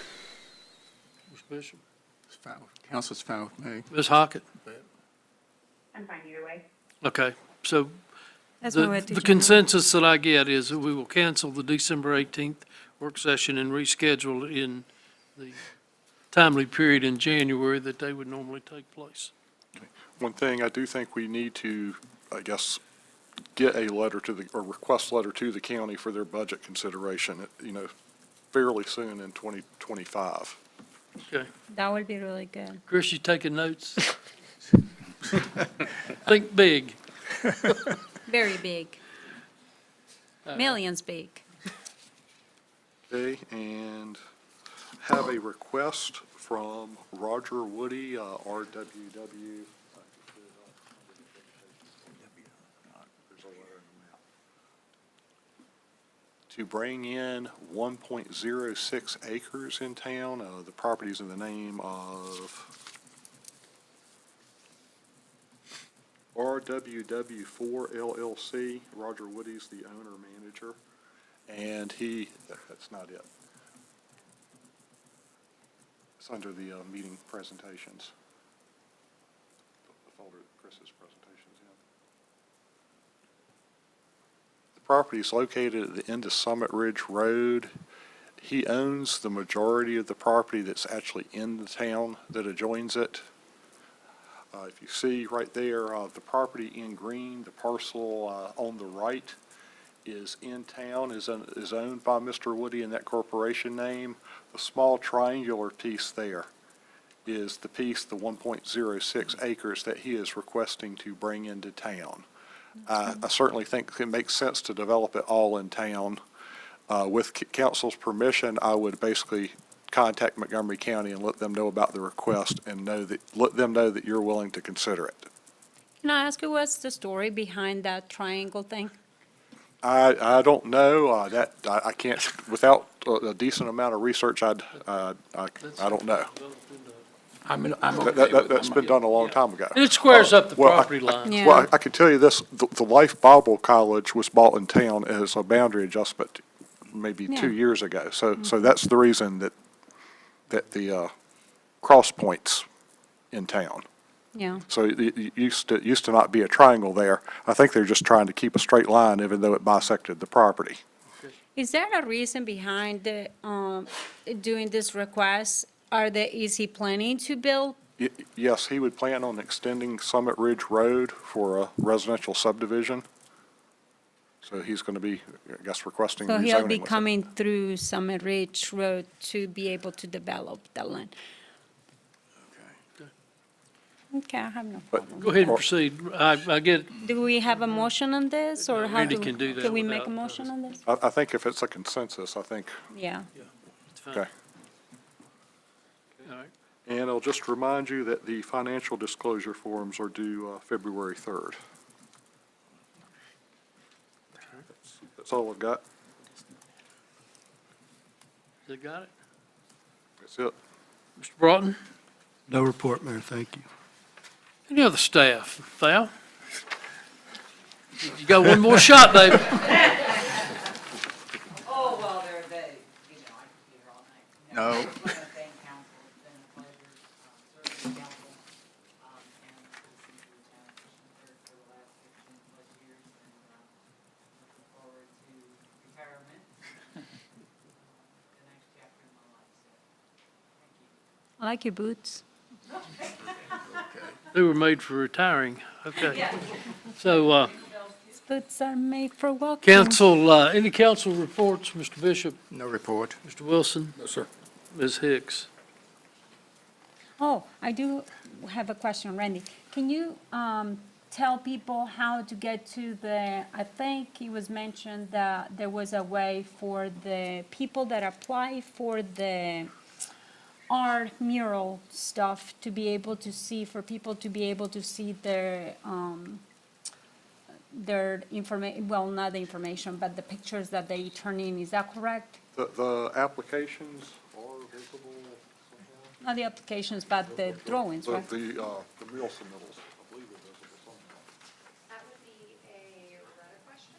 Mr. Bishop? It's fine, council's fine with me. Ms. Hockett? I'm fine either way. Okay, so That's my way the to the January. consensus that I get is that we will cancel the December 18th work session and reschedule in the timely period in January that they would normally take place. One thing, I do think we need to, I guess, get a letter or request letter to the county for their budget consideration, fairly soon in 2025. Okay. That would be really good. Chris, you taking notes? Think big. Very big. Millions big. Okay, and have a request from Roger Woody, RWW. To bring in 1.06 acres in town. The property's in the name of RWW4 LLC. Roger Woody's the owner-manager. And that's not it. It's under the meeting presentations. The folder that Chris's presentation's in. The property is located at the end of Summit Ridge Road. He owns the majority of the property that's actually in the town that adjoins it. If you see right there, the property in green, the parcel on the right is in town, is owned by Mr. Woody in that corporation name. The small triangular piece there is the piece, the 1.06 acres that he is requesting to bring into town. I certainly think it makes sense to develop it all in town. With council's permission, I would basically contact Montgomery County and let them know about the request and let them know that you're willing to consider it. Can I ask you what's the story behind that triangle thing? I don't know, that, I can't, without a decent amount of research, I don't know. I'm okay with That's been done a long time ago. And it squares up the Well, property line. Yeah. Well, I can tell you this, the Life Bible College was bought in town as a boundary adjustment maybe Yeah. 2 years ago. So that's the reason that the cross points in town. Yeah. So it used to not be a triangle there. I think they're just trying to keep a straight line even though it bisected the property. Is there a reason behind the, doing this request? Is he planning to build? Yes, he would plan on extending Summit Ridge Road for a residential subdivision. So he's going to be, I guess, requesting So rezoning. he'll be with it. coming through Summit Ridge Road to be able to develop the land? Okay, I have no problem. Go ahead and proceed. I get, Do we have a motion on this, or how Randy do? can do that Can we make a without motion on this? I think if it's a consensus, I think, Yeah. it's fine. okay. All right. And I'll just remind you that the financial disclosure forms are due February 3rd. That's all I've got. They got it? That's it. Mr. Broughton? No report, Mayor, thank you. Any other staff? Val? You got one more shot, baby. Oh, No. I want to thank council. It's been a pleasure serving council and citizens of the town of Christiansburg for the last 15-plus years. And looking forward to retirement, the next chapter in my life. So, thank you. I like your boots. They were made for retiring. Okay. So, Boots are made for walking. council, any council reports, Mr. Bishop, No report. Mr. Wilson, No, sir. Ms. Hicks? Oh, I do have a question, Randy. Can you tell people how to get to I think it was mentioned that there was a way for the people that apply for the art mural stuff to be able to see, for people to be able to see their information, well, not the information, but the pictures that they turn in. Is that correct? The applications are visible somehow. Not the applications, but the drawings, right? The mural submittals, I believe are visible somehow. That would be a Retta question.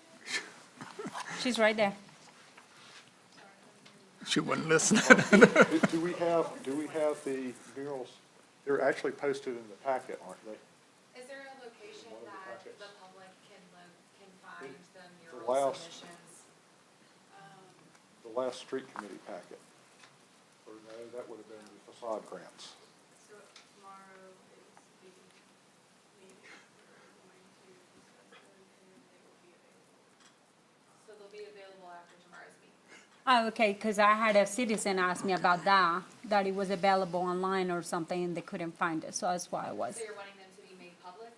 She's right there. She wasn't listening. Do we have the murals? They're actually posted in the packet, aren't they? Is there a location One of the that packets. the public can find the The mural last- submissions? The last street committee packet. Or no, that would have been the facade grants. So tomorrow is the meeting, we're going to discuss them, and then they will be available. So they'll be available after tomorrow's meeting. Oh, okay, because I had a citizen ask me about that it was available online or something, and they couldn't find it, so that's why I was. So you're wanting them to be made public?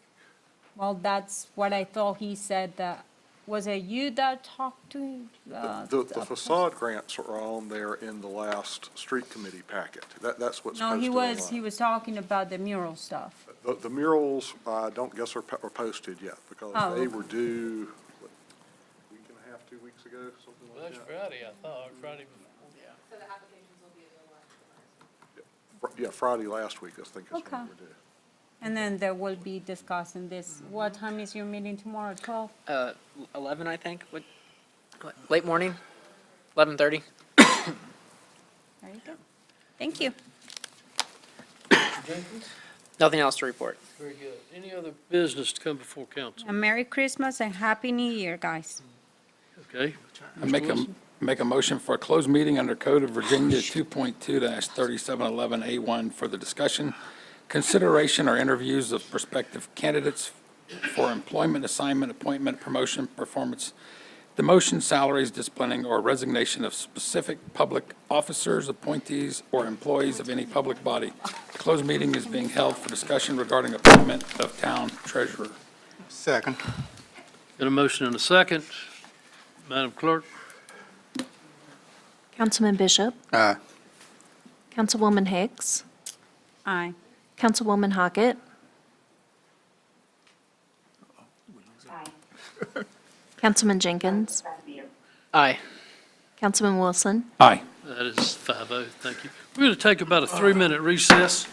Well, that's what I thought he said, that, was it you that talked to? The facade grants are on there in the last street committee packet. That's what's No, posted he online. was talking about the mural stuff. The murals, I don't guess are posted yet, because Oh, they okay. were due, what, a week and a half, 2 weeks ago, something like that. Friday, I thought, Friday before. So the applications will be available after tomorrow's meeting. Yeah, Friday last week, I think is when Okay. they were due. And then there will be discussing this. What time is your meeting tomorrow, 12? 11, I think. What, late morning? 11:30? There you go. Thank you. Nothing else to report. Very good. Any other business to come before council? And Merry Christmas and Happy New Year, guys. Okay. I make a motion for a closed meeting under Code of Virginia 2.2-3711A1 for the discussion, consideration or interviews of prospective candidates for employment, assignment, appointment, promotion, performance, demotion, salaries, disciplining, or resignation of specific public officers, appointees, or employees of any public body. The closed meeting is being held for discussion regarding appointment of town treasurer. Second. Got a motion and a second. Madam Clerk? Councilman Bishop, Aye. Councilwoman Hicks, Aye. Councilwoman Hockett, Aye. Councilman Jenkins, Aye. Councilman Wilson. Aye. That is 5-0, thank you. We're going to take about a 3-minute recess.